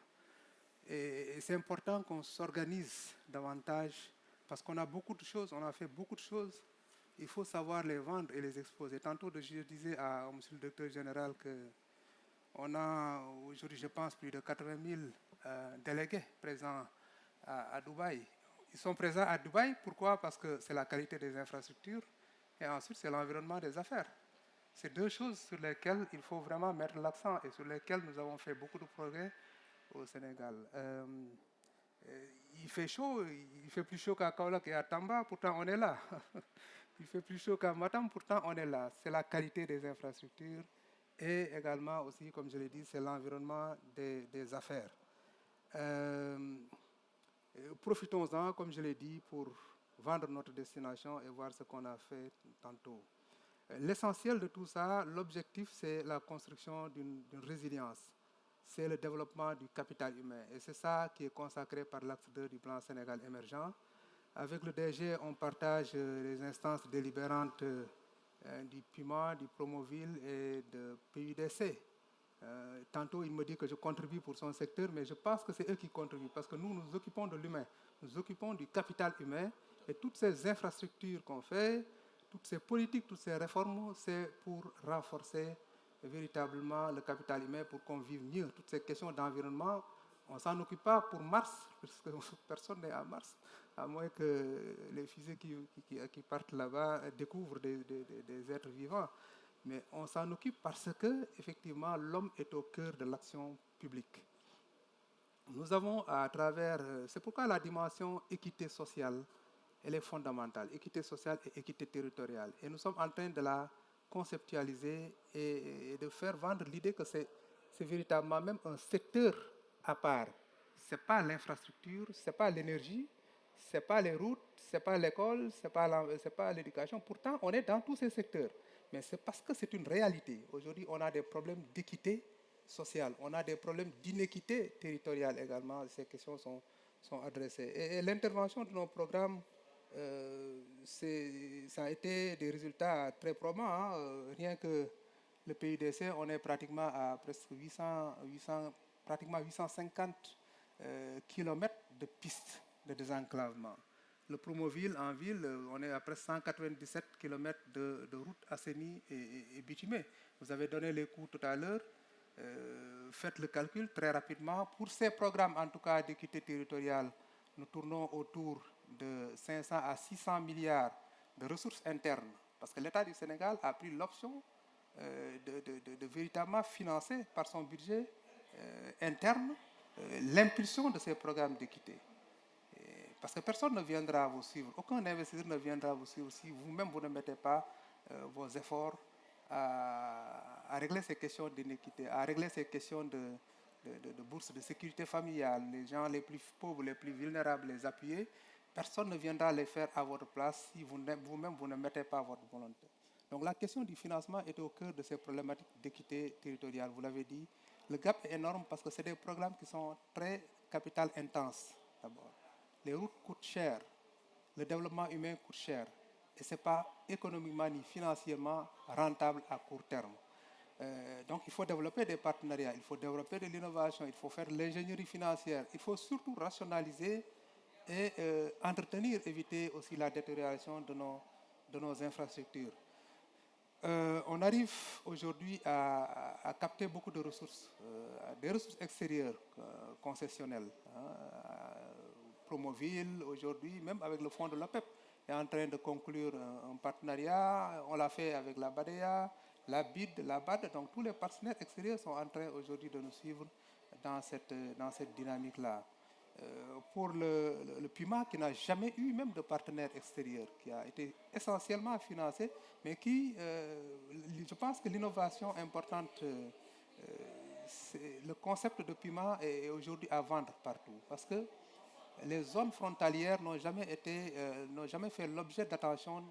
Et c'est important qu'on s'organise davantage parce qu'on a beaucoup de choses, on a fait beaucoup de choses. Il faut savoir les vendre et les exposer. Tantôt, je disais à M. le Directeur général qu'on a aujourd'hui, je pense, plus de 80 000 délégués présents à Dubaï. Ils sont présents à Dubaï, pourquoi? Parce que c'est la qualité des infrastructures et ensuite c'est l'environnement des affaires. C'est deux choses sur lesquelles il faut vraiment mettre l'accent et sur lesquelles nous avons fait beaucoup de progrès au Sénégal. Il fait chaud, il fait plus chaud qu'à Kaolack et à Tamba, pourtant on est là. Il fait plus chaud qu'à Matam, pourtant on est là. C'est la qualité des infrastructures et également aussi, comme je l'ai dit, c'est l'environnement des affaires. Profitons-en, comme je l'ai dit, pour vendre notre destination et voir ce qu'on a fait tantôt. L'essentiel de tout ça, l'objectif, c'est la construction d'une résilience. C'est le développement du capital humain. Et c'est ça qui est consacré par l'axe 2 du plan Sénégal émergent. Avec le DG, on partage les instances délibérantes du PUMA, du Promoville et de PUDC. Tantôt, il me dit que je contribue pour son secteur, mais je pense que c'est eux qui contribuent parce que nous nous occupons de l'humain, nous nous occupons du capital humain et toutes ces infrastructures qu'on fait, toutes ces politiques, toutes ces réformes, c'est pour renforcer véritablement le capital humain pour qu'on vive mieux. Toutes ces questions d'environnement, on ne s'en occupe pas pour Mars, parce que personne n'est à Mars, à moins que les fusées qui partent là-bas découvrent des êtres vivants. Mais on s'en occupe parce que, effectivement, l'homme est au cœur de l'action publique. Nous avons à travers... C'est pourquoi la dimension équité sociale, elle est fondamentale. Équité sociale et équité territoriale. Et nous sommes en train de la conceptualiser et de faire vendre l'idée que c'est véritablement même un secteur à part. Ce n'est pas l'infrastructure, ce n'est pas l'énergie, ce n'est pas les routes, ce n'est pas l'école, ce n'est pas l'éducation. Pourtant, on est dans tous ces secteurs. Mais c'est parce que c'est une réalité. Aujourd'hui, on a des problèmes d'équité sociale, on a des problèmes d'inéquité territoriale également. Ces questions sont adressées. Et l'intervention de nos programmes, ça a été des résultats très probants. Hein. Rien que le PUDC, on est pratiquement à presque 850 kilomètres de pistes de désenclavement. Le Promoville, en ville, on est à presque 197 km de routes assainies et bitumées. Vous avez donné les coûts tout à l'heure. Faites le calcul très rapidement. Pour ces programmes, en tout cas d'équité territoriale, nous tournons autour de 500 à 600 milliards de ressources internes. Parce que l'État du Sénégal a pris l'option de véritablement financer par son budget interne l'impulsion de ces programmes d'équité. Parce que personne ne viendra vous suivre, aucun investisseur ne viendra vous suivre si vous-même vous ne mettez pas vos efforts à régler ces questions d'inéquité, à régler ces questions de bourse de sécurité familiale, les gens les plus pauvres, les plus vulnérables, les appuyer. Personne ne viendra les faire à votre place si vous-même vous ne mettez pas votre volonté. Donc la question du financement est au cœur de ces problématiques d'équité territoriale. Vous l'avez dit, le gap est énorme parce que c'est des programmes qui sont très capital intenses d'abord. Les routes coûtent cher, le développement humain coûte cher et ce n'est pas économiquement ni financièrement rentable à court terme. Donc il faut développer des partenariats, il faut développer de l'innovation, il faut faire de l'ingénierie financière, il faut surtout rationaliser et entretenir, éviter aussi la détérioration de nos infrastructures. On arrive aujourd'hui à capter beaucoup de ressources, des ressources extérieures concessionnelles. Promoville, aujourd'hui, même avec le fonds de l'OPEP, est en train de conclure un partenariat. On l'a fait avec la BADEA, la BID, la BAD. Donc tous les partenaires extérieurs sont en train aujourd'hui de nous suivre dans cette dynamique-là. Pour le PUMA, qui n'a jamais eu même de partenaire extérieur, qui a été essentiellement financé, mais qui, je pense que l'innovation importante, le concept de PUMA est aujourd'hui à vendre partout, parce que les zones frontalières n'ont jamais fait l'objet d'attention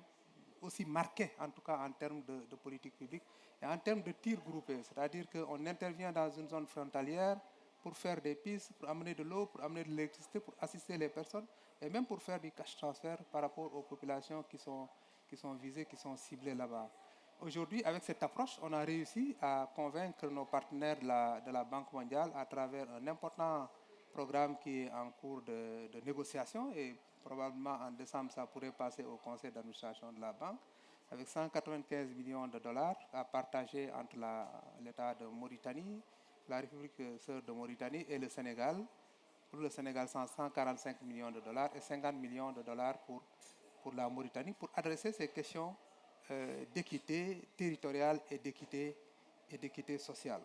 aussi marquée, en tout cas en termes de politique publique, et en termes de tirs groupés, c'est-à-dire qu'on intervient dans une zone frontalière pour faire des pistes, pour amener de l'eau, pour amener de l'électricité, pour assister les personnes, et même pour faire du cash transfert par rapport aux populations qui sont visées, qui sont ciblées là-bas. Aujourd'hui, avec cette approche, on a réussi à convaincre nos partenaires de la Banque mondiale à travers un important programme qui est en cours de négociation, et probablement en décembre, ça pourrait passer au conseil d'administration de la banque, avec 195 millions de dollars à partager entre l'État de Mauritanie, la République sœur de Mauritanie et le Sénégal. Pour le Sénégal, 145 millions de dollars et 50 millions de dollars pour la Mauritanie, pour adresser ces questions d'équité territoriale et d'équité sociale.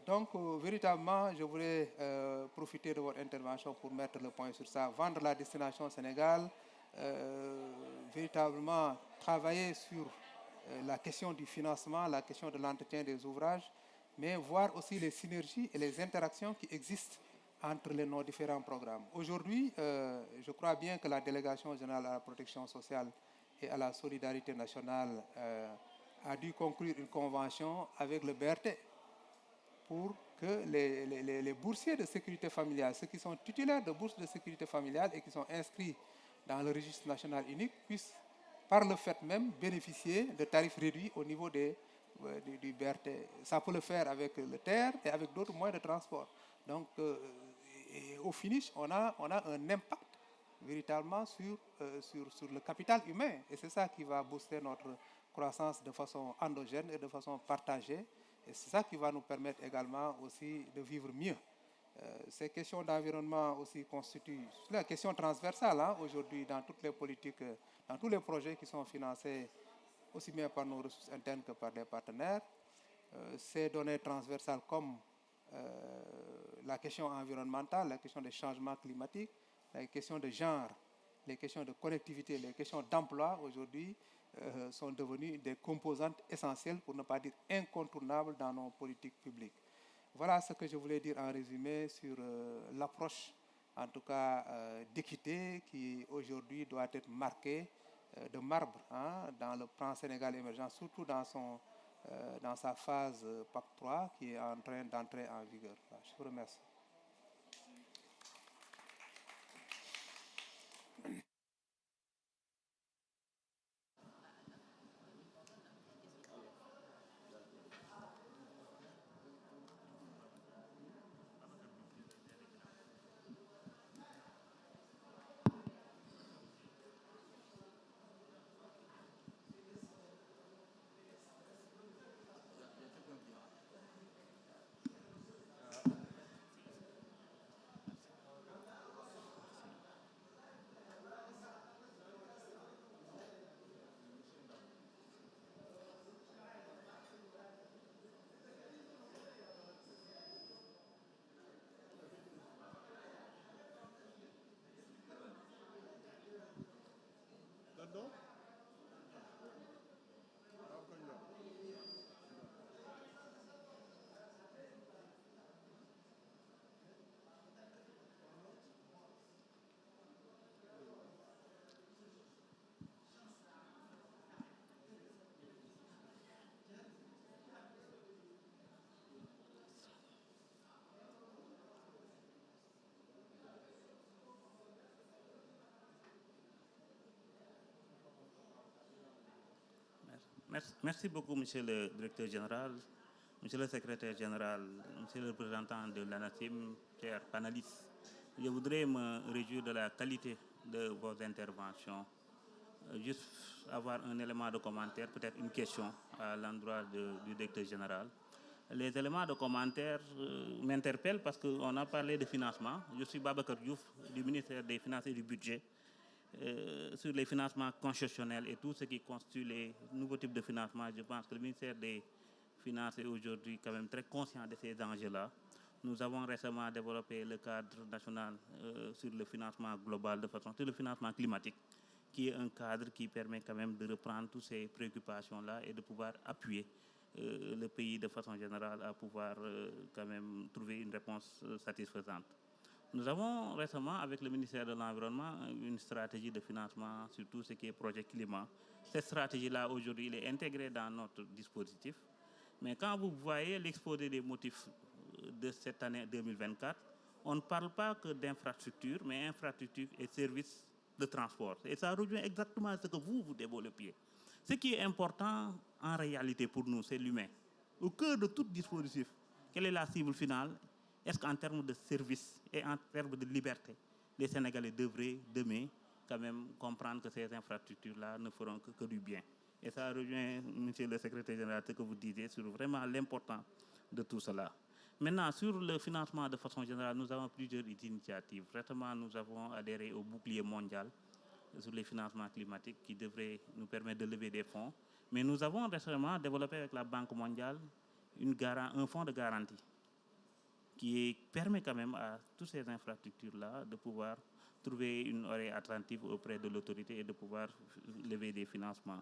Donc, véritablement, je voulais profiter de votre intervention pour mettre le point sur ça, vendre la destination Sénégal, véritablement travailler sur la question du financement, la question de l'entretien des ouvrages, mais voir aussi les synergies et les interactions qui existent entre nos différents programmes. Aujourd'hui, je crois bien que la Délégation générale à la protection sociale et à la solidarité nationale a dû conclure une convention avec le BRT pour que les boursiers de sécurité familiale, ceux qui sont titulaires de bourses de sécurité familiale et qui sont inscrits dans le registre national unique, puissent par le fait même bénéficier de tarifs réduits au niveau du BRT. Ça peut le faire avec le TER et avec d'autres moyens de transport. Donc, au finish, on a un impact véritablement sur le capital humain. Et c'est ça qui va booster notre croissance de façon endogène et de façon partagée. Et c'est ça qui va nous permettre également aussi de vivre mieux. Ces questions d'environnement aussi constituent la question transversale aujourd'hui dans toutes les politiques, dans tous les projets qui sont financés aussi bien par nos ressources internes que par des partenaires. Ces données transversales comme la question environnementale, la question des changements climatiques, les questions de genre, les questions de connectivité, les questions d'emploi aujourd'hui sont devenues des composantes essentielles, pour ne pas dire incontournables, dans nos politiques publiques. Voilà ce que je voulais dire en résumé sur l'approche, en tout cas d'équité, qui aujourd'hui doit être marquée de marbre dans le plan Sénégal émergent, surtout dans sa phase PAC 3 qui est en train d'entrer en vigueur. Je vous remercie. Merci beaucoup, Monsieur le Directeur Général, Monsieur le Secrétaire Général, Monsieur le représentant de l'ANACIM, chers panélistes. Je voudrais me réjouir de la qualité de vos interventions. Juste avoir un élément de commentaire, peut-être une question à l'endroit du Directeur Général. Les éléments de commentaire m'interpellent parce qu'on a parlé de financement. Je suis Babacar Diouf du ministère des Finances et du Budget. Sur les financements concessionnels et tout ce qui constitue les nouveaux types de financement, je pense que le ministère des Finances est aujourd'hui quand même très conscient de ces enjeux-là. Nous avons récemment développé le cadre national sur le financement global de façon, sur le financement climatique, qui est un cadre qui permet quand même de reprendre toutes ces préoccupations-là et de pouvoir appuyer le pays de façon générale à pouvoir quand même trouver une réponse satisfaisante. Nous avons récemment, avec le ministère de l'Environnement, une stratégie de financement sur tout ce qui est projet climat. Cette stratégie-là, aujourd'hui, elle est intégrée dans notre dispositif. Mais quand vous voyez l'exposé des motifs de cette année 2024, on ne parle pas que d'infrastructures, mais infrastructures et services de transport. Et ça rejoint exactement ce que vous développiez. Ce qui est important, en réalité, pour nous, c'est l'humain. Au cœur de tout dispositif, quelle est la cible finale? Est-ce qu'en termes de services et en termes de liberté, les Sénégalais devraient demain quand même comprendre que ces infrastructures-là ne feront que du bien? Et ça rejoint, Monsieur le Secrétaire Général, ce que vous disiez sur vraiment l'importance de tout cela. Maintenant, sur le financement de façon générale, nous avons plusieurs initiatives. Récemment, nous avons adhéré au bouclier mondial sur les financements climatiques qui devrait nous permettre de lever des fonds. Mais nous avons récemment développé avec la Banque mondiale un fonds de garantie qui permet quand même à toutes ces infrastructures-là de pouvoir trouver une oreille attentive auprès de l'autorité et de pouvoir lever des financements.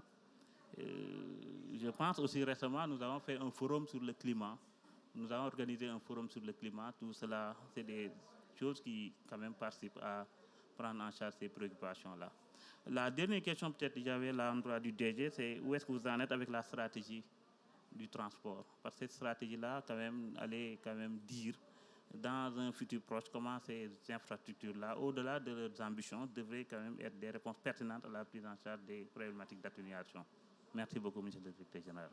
Je pense aussi récemment, nous avons fait un forum sur le climat. Nous avons organisé un forum sur le climat. Tout cela, c'est des choses qui quand même participent à prendre en charge ces préoccupations-là. La dernière question peut-être que j'avais à l'endroit du DG, c'est où est-ce que vous en êtes avec la stratégie du transport? Parce que cette stratégie-là, quand même, allait quand même dire dans un futur proche comment ces infrastructures-là, au-delà de leurs ambitions, devraient quand même être des réponses pertinentes à la prise en charge des problématiques d'atténuation. Merci beaucoup, Monsieur le Directeur Général.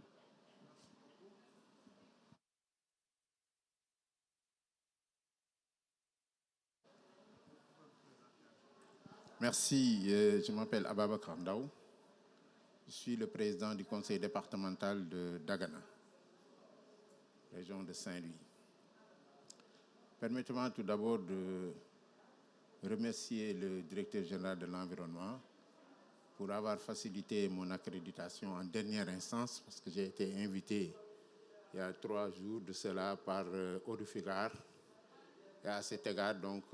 Merci, je m'appelle Ababacar Ndaw. Je suis le président du conseil départemental de Dagana, région de Saint-Louis. Permettez-moi tout d'abord de remercier le directeur général de l'environnement pour avoir facilité mon accréditation en dernière instance, parce que j'ai été invité il y a 3 jours de cela par Audufigard. Et à cet égard, donc,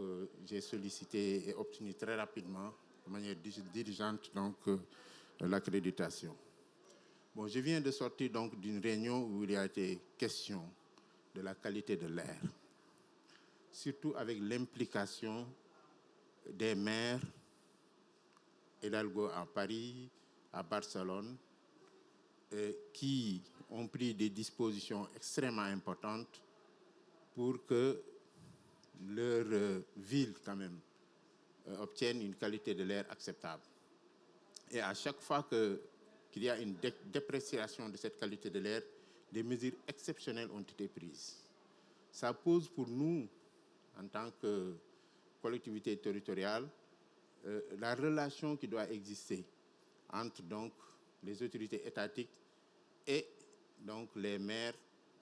j'ai sollicité et obtenu très rapidement, de manière dirigeante, donc, l'accréditation. Bon, je viens de sortir donc d'une réunion où il a été question de la qualité de l'air, surtout avec l'implication des maires, Hidalgo à Paris, à Barcelone, qui ont pris des dispositions extrêmement importantes pour que leur ville, quand même, obtienne une qualité de l'air acceptable. Et à chaque fois qu'il y a une dépréciation de cette qualité de l'air, des mesures exceptionnelles ont été prises. Ça pose pour nous, en tant que collectivité territoriale, la relation qui doit exister entre donc, les autorités étatiques et donc, les maires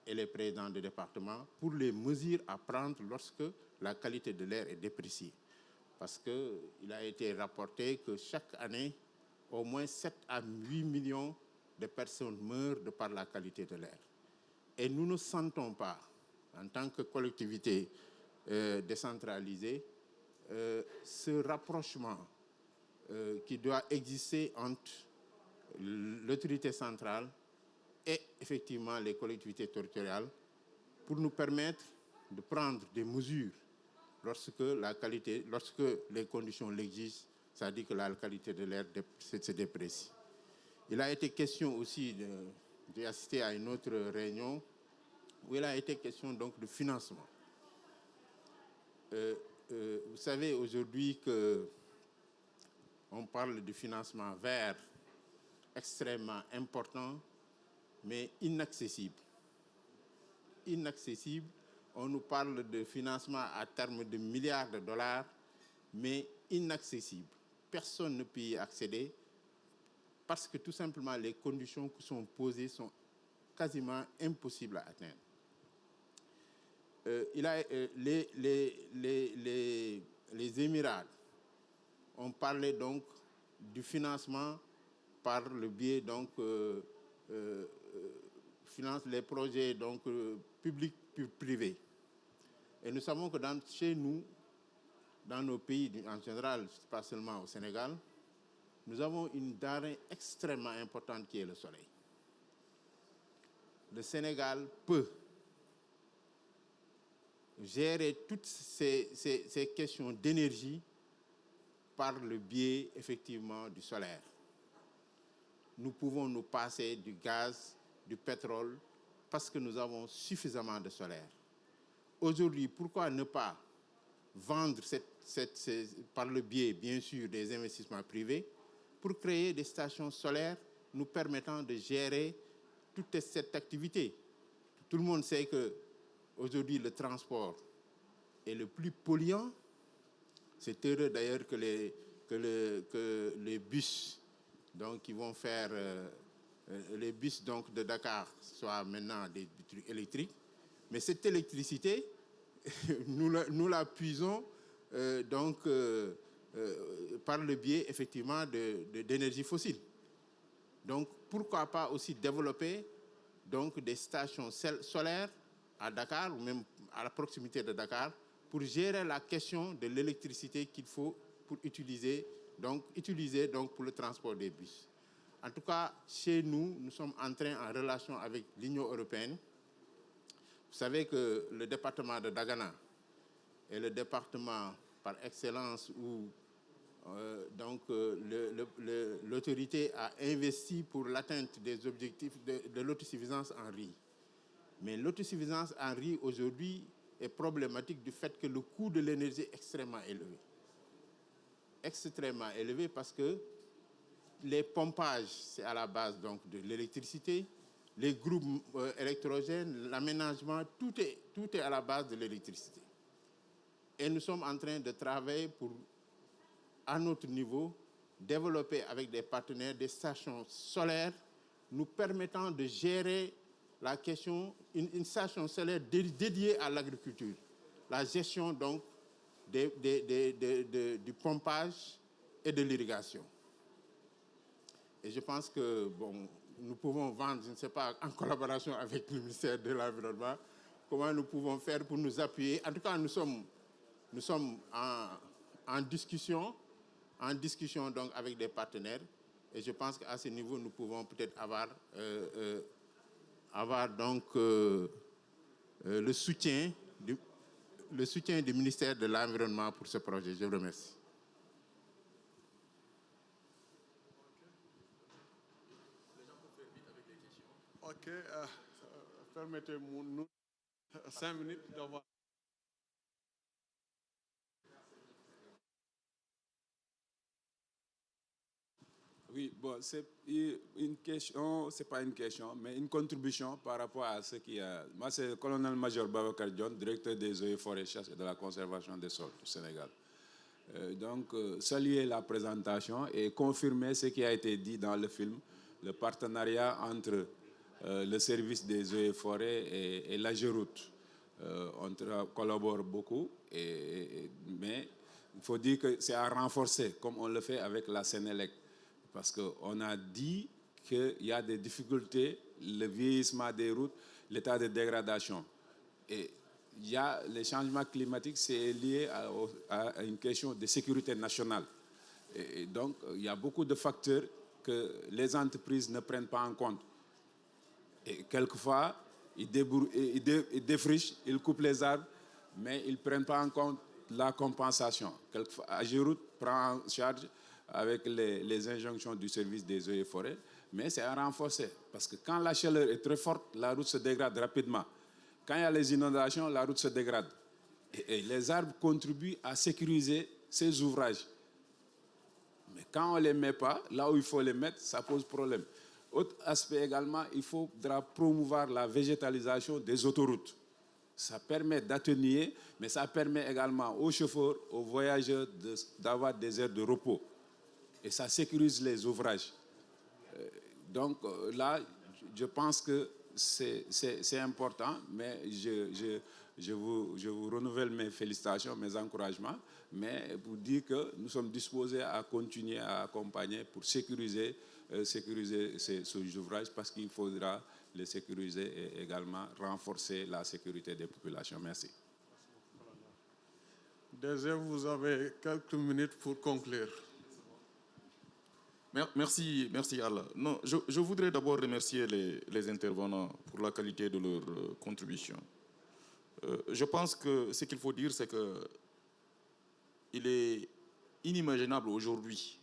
et les présidents de département pour les mesures à prendre lorsque la qualité de l'air est dépréciée. Parce qu'il a été rapporté que chaque année, au moins 7 à 8 millions de personnes meurent de par la qualité de l'air. Et nous ne sentons pas, en tant que collectivité décentralisée, ce rapprochement qui doit exister entre l'autorité centrale et effectivement les collectivités territoriales pour nous permettre de prendre des mesures lorsque les conditions l'exigent, c'est-à-dire que la qualité de l'air se déprécie. Il a été question aussi, j'ai assisté à une autre réunion où il a été question donc de financement. Vous savez aujourd'hui qu'on parle de financement vert extrêmement important, mais inaccessible. Inaccessible. On nous parle de financement à terme de milliards de dollars, mais inaccessible. Personne ne peut y accéder parce que tout simplement les conditions qui sont posées sont quasiment impossibles à atteindre. Les Émirats ont parlé donc du financement par le biais donc finance les projets donc publics privés. Et nous savons que chez nous, dans nos pays en général, pas seulement au Sénégal, nous avons une denrée extrêmement importante qui est le soleil. Le Sénégal peut gérer toutes ces questions d'énergie par le biais effectivement du solaire. Nous pouvons nous passer du gaz, du pétrole, parce que nous avons suffisamment de solaire. Aujourd'hui, pourquoi ne pas vendre par le biais, bien sûr, des investissements privés, pour créer des stations solaires nous permettant de gérer toute cette activité? Tout le monde sait qu'aujourd'hui, le transport est le plus polluant. C'est heureux d'ailleurs que les bus donc, qui vont faire les bus donc, de Dakar soient maintenant des trucs électriques. Mais cette électricité, nous la puisons par le biais effectivement d'énergie fossile. Donc pourquoi pas aussi développer donc, des stations solaires à Dakar ou même à la proximité de Dakar pour gérer la question de l'électricité qu'il faut pour utiliser pour le transport des bus. En tout cas, chez nous, nous sommes entrés en relation avec l'Union européenne. Vous savez que le département de Dagana est le département par excellence où l'autorité a investi pour l'atteinte des objectifs de l'autosuffisance en riz. Mais l'autosuffisance en riz aujourd'hui est problématique du fait que le coût de l'énergie est extrêmement élevé. Extrêmement élevé parce que les pompages, c'est à la base donc, de l'électricité, les groupes électrogènes, l'aménagement, tout est à la base de l'électricité. Et nous sommes en train de travailler pour, à notre niveau, développer avec des partenaires des stations solaires nous permettant de gérer la question, une station solaire dédiée à l'agriculture, la gestion donc du pompage et de l'irrigation. Et je pense que nous pouvons vendre, je ne sais pas, en collaboration avec le ministère de l'Environnement, comment nous pouvons faire pour nous appuyer. En tout cas, nous sommes en discussion donc avec des partenaires. Et je pense qu'à ce niveau, nous pouvons peut-être avoir donc le soutien du ministère de l'Environnement pour ce projet. Je vous remercie. Ok, permettez-nous 5 minutes d'avoir. Oui, bon, c'est une question, c'est pas une question, mais une contribution par rapport à ce qui a. Moi, c'est le colonel-major Babacar Dione, directeur des eaux et forêts chasse et de la conservation des sols au Sénégal. Saluer la présentation et confirmer ce qui a été dit dans le film, le partenariat entre le service des eaux et forêts et la Géroute. On collabore beaucoup, mais il faut dire que c'est à renforcer, comme on le fait avec la Sénélec. Parce qu'on a dit qu'il y a des difficultés, le vieillissement des routes, l'état de dégradation. Et il y a les changements climatiques, c'est lié à une question de sécurité nationale. Et donc, il y a beaucoup de facteurs que les entreprises ne prennent pas en compte. Et quelquefois, ils défrichent, ils coupent les arbres, mais ils ne prennent pas en compte la compensation. Quelquefois, Ageroute prend en charge avec les injonctions du service des eaux et forêts, mais c'est à renforcer. Parce que quand la chaleur est très forte, la route se dégrade rapidement. Quand il y a les inondations, la route se dégrade. Et les arbres contribuent à sécuriser ces ouvrages. Mais quand on ne les met pas, là où il faut les mettre, ça pose problème. Autre aspect également, il faudra promouvoir la végétalisation des autoroutes. Ça permet d'atténuer, mais ça permet également aux chauffeurs, aux voyageurs d'avoir des aires de repos. Et ça sécurise les ouvrages. Donc là, je pense que c'est important, mais je vous renouvelle mes félicitations, mes encouragements, mais pour dire que nous sommes disposés à continuer à accompagner pour sécuriser ces ouvrages, parce qu'il faudra les sécuriser et également renforcer la sécurité des populations. Merci. Deuxième, vous avez quelques minutes pour conclure. Merci Allah. Non, je voudrais d'abord remercier les intervenants pour la qualité de leur contribution. Je pense que ce qu'il faut dire, c'est qu'il est inimaginable aujourd'hui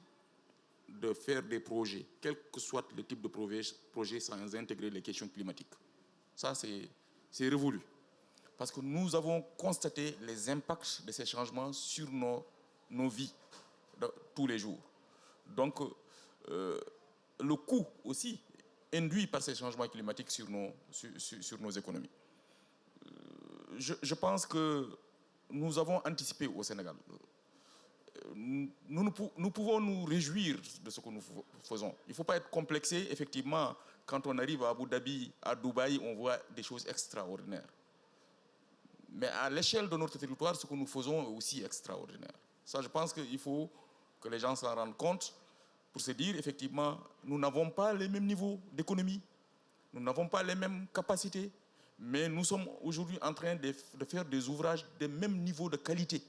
de faire des projets, quel que soit le type de projet, sans intégrer les questions climatiques. Ça, c'est révolu. Parce que nous avons constaté les impacts de ces changements sur nos vies tous les jours. Donc, le coût aussi induit par ces changements climatiques sur nos économies. Je pense que nous avons anticipé au Sénégal. Nous pouvons nous réjouir de ce que nous faisons. Il ne faut pas être complexé. Effectivement, quand on arrive à Abu Dhabi, à Dubaï, on voit des choses extraordinaires. Mais à l'échelle de notre territoire, ce que nous faisons est aussi extraordinaire. Ça, je pense qu'il faut que les gens s'en rendent compte pour se dire, effectivement, nous n'avons pas les mêmes niveaux d'économie, nous n'avons pas les mêmes capacités, mais nous sommes aujourd'hui en train de faire des ouvrages de même niveau de qualité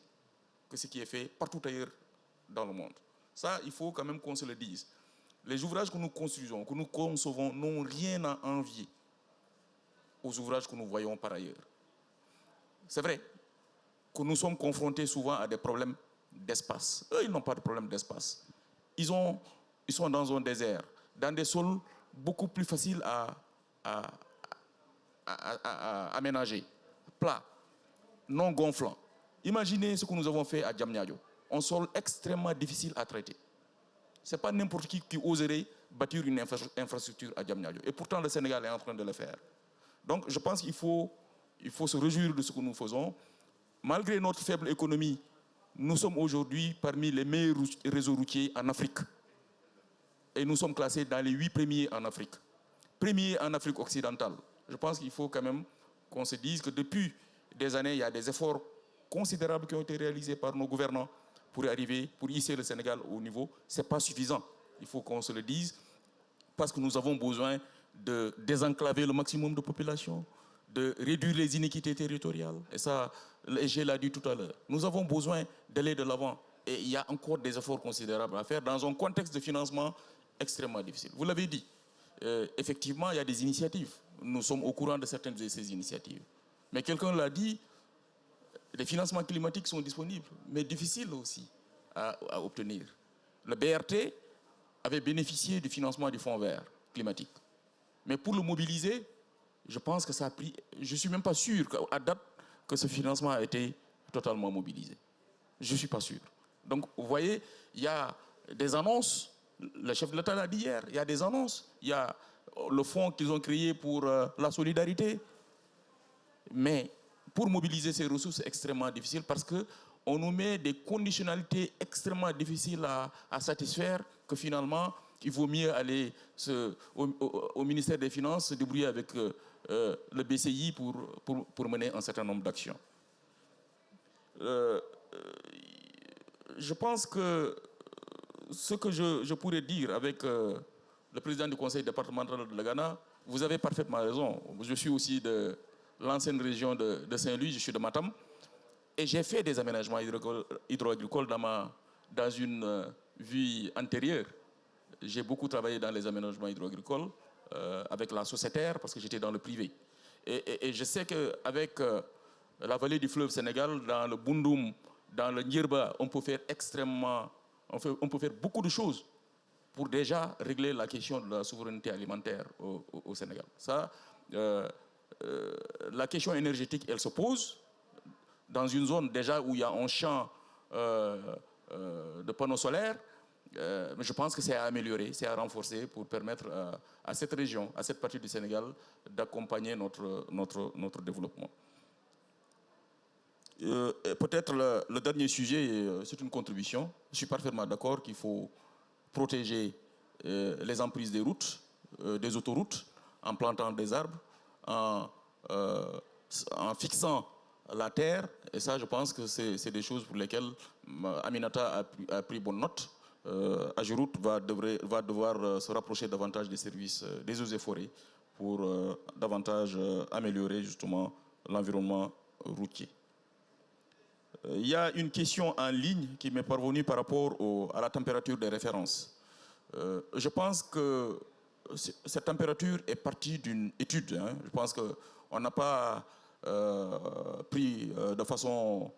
que ce qui est fait partout ailleurs dans le monde. Ça, il faut quand même qu'on se le dise. Les ouvrages que nous construisons, que nous concevons, n'ont rien à envier aux ouvrages que nous voyons par ailleurs. C'est vrai que nous sommes confrontés souvent à des problèmes d'espace. Eux, ils n'ont pas de problème d'espace. Ils sont dans un désert, dans des sols beaucoup plus faciles à aménager, plats, non gonflants. Imaginez ce que nous avons fait à Diamniadio, un sol extrêmement difficile à traiter. Ce n'est pas n'importe qui oserait bâtir une infrastructure à Diamniadio. Et pourtant, le Sénégal est en train de le faire. Donc, je pense qu'il faut se réjouir de ce que nous faisons. Malgré notre faible économie, nous sommes aujourd'hui parmi les meilleurs réseaux routiers en Afrique. Et nous sommes classés dans les 8 premiers en Afrique. Premiers en Afrique occidentale. Je pense qu'il faut quand même qu'on se dise que depuis des années, il y a des efforts considérables qui ont été réalisés par nos gouvernants pour hisser le Sénégal au niveau. Ce n'est pas suffisant. Il faut qu'on se le dise. Parce que nous avons besoin de désenclaver le maximum de population, de réduire les inéquités territoriales. Et ça, l'EG l'a dit tout à l'heure. Nous avons besoin d'aller de l'avant. Et il y a encore des efforts considérables à faire dans un contexte de financement extrêmement difficile. Vous l'avez dit, effectivement, il y a des initiatives. Nous sommes au courant de certaines de ces initiatives. Mais quelqu'un l'a dit, les financements climatiques sont disponibles, mais difficiles aussi à obtenir. Le BRT avait bénéficié du financement du Fonds vert climatique. Mais pour le mobiliser, je pense que ça a pris... Je ne suis même pas sûr qu'à date que ce financement a été totalement mobilisé. Je ne suis pas sûr. Donc, vous voyez, il y a des annonces. Le chef de l'État l'a dit hier. Il y a des annonces. Il y a le fonds qu'ils ont créé pour la solidarité. Mais pour mobiliser ces ressources, c'est extrêmement difficile parce qu'on nous met des conditionnalités extrêmement difficiles à satisfaire que finalement, il vaut mieux aller au ministère des Finances se débrouiller avec le BCI pour mener un certain nombre d'actions. Je pense que ce que je pourrais dire avec le président du conseil départemental de la Ghana, vous avez parfaitement raison. Je suis aussi de l'ancienne région de Saint-Louis, je suis de Matam, et j'ai fait des aménagements hydro-agricoles dans une vie antérieure, j'ai beaucoup travaillé dans les aménagements hydro-agricoles avec la sociétaire parce que j'étais dans le privé. Et je sais qu'avec la vallée du fleuve Sénégal, dans le Bundoum, dans le Nyirba, on peut faire on peut faire beaucoup de choses pour déjà régler la question de la souveraineté alimentaire au Sénégal. Ça, la question énergétique, elle se pose dans une zone déjà où il y a un champ de panneaux solaires. Mais je pense que c'est à améliorer, c'est à renforcer pour permettre à cette région, à cette partie du Sénégal, d'accompagner notre développement. Peut-être le dernier sujet, c'est une contribution. Je suis parfaitement d'accord qu'il faut protéger les emprises des routes, des autoroutes, en plantant des arbres, en fixant la terre. Et ça, je pense que c'est des choses pour lesquelles Aminata a pris bonne note. Ageroute va devoir se rapprocher davantage des services des eaux et forêts pour davantage améliorer justement l'environnement routier. Il y a une question en ligne qui m'est parvenue par rapport à la température de référence. Je pense que cette température est partie d'une étude. Je pense qu'on n'a pas pris de façon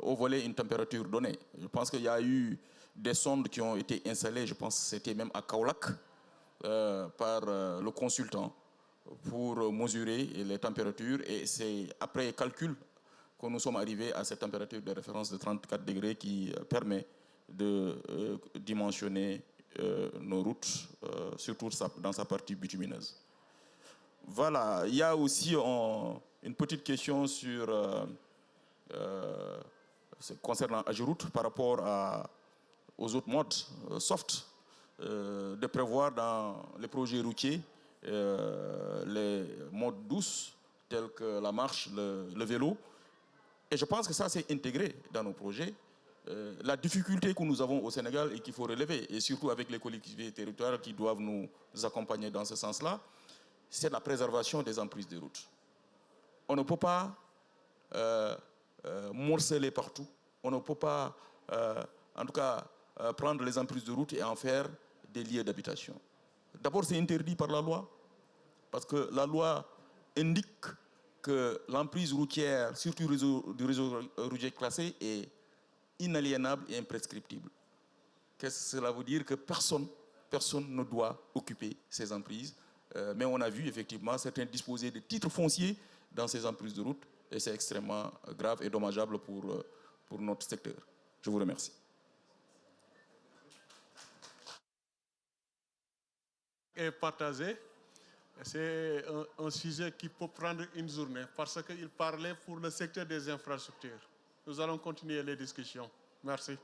au volet une température donnée. Je pense qu'il y a eu des sondes qui ont été installées, je pense que c'était même à Kaolack, par le consultant pour mesurer les températures. Et c'est après calcul que nous sommes arrivés à cette température de référence de 34 degrés qui permet de dimensionner nos routes, surtout dans sa partie bitumineuse. Voilà, il y a aussi une petite question concernant Ageroute par rapport aux autres modes soft, de prévoir dans les projets routiers les modes douces tels que la marche, le vélo. Et je pense que ça, c'est intégré dans nos projets. La difficulté que nous avons au Sénégal et qu'il faut relever, et surtout avec les collectivités territoriales qui doivent nous accompagner dans ce sens-là, c'est la préservation des emprises de route. On ne peut pas morceler partout. On ne peut pas, en tout cas, prendre les emprises de route et en faire des lieux d'habitation. D'abord, c'est interdit par la loi, parce que la loi indique que l'emprise routière, surtout du réseau routier classé, est inaliénable et imprescriptible. Qu'est-ce que cela veut dire? Que personne ne doit occuper ces emprises. Mais on a vu effectivement certains disposer de titres fonciers dans ces emprises de route, et c'est extrêmement grave et dommageable pour notre secteur. Je vous remercie. Et partagé, c'est un sujet qui peut prendre une journée parce qu'il parlait pour le secteur des infrastructures. Nous allons continuer les discussions. Merci.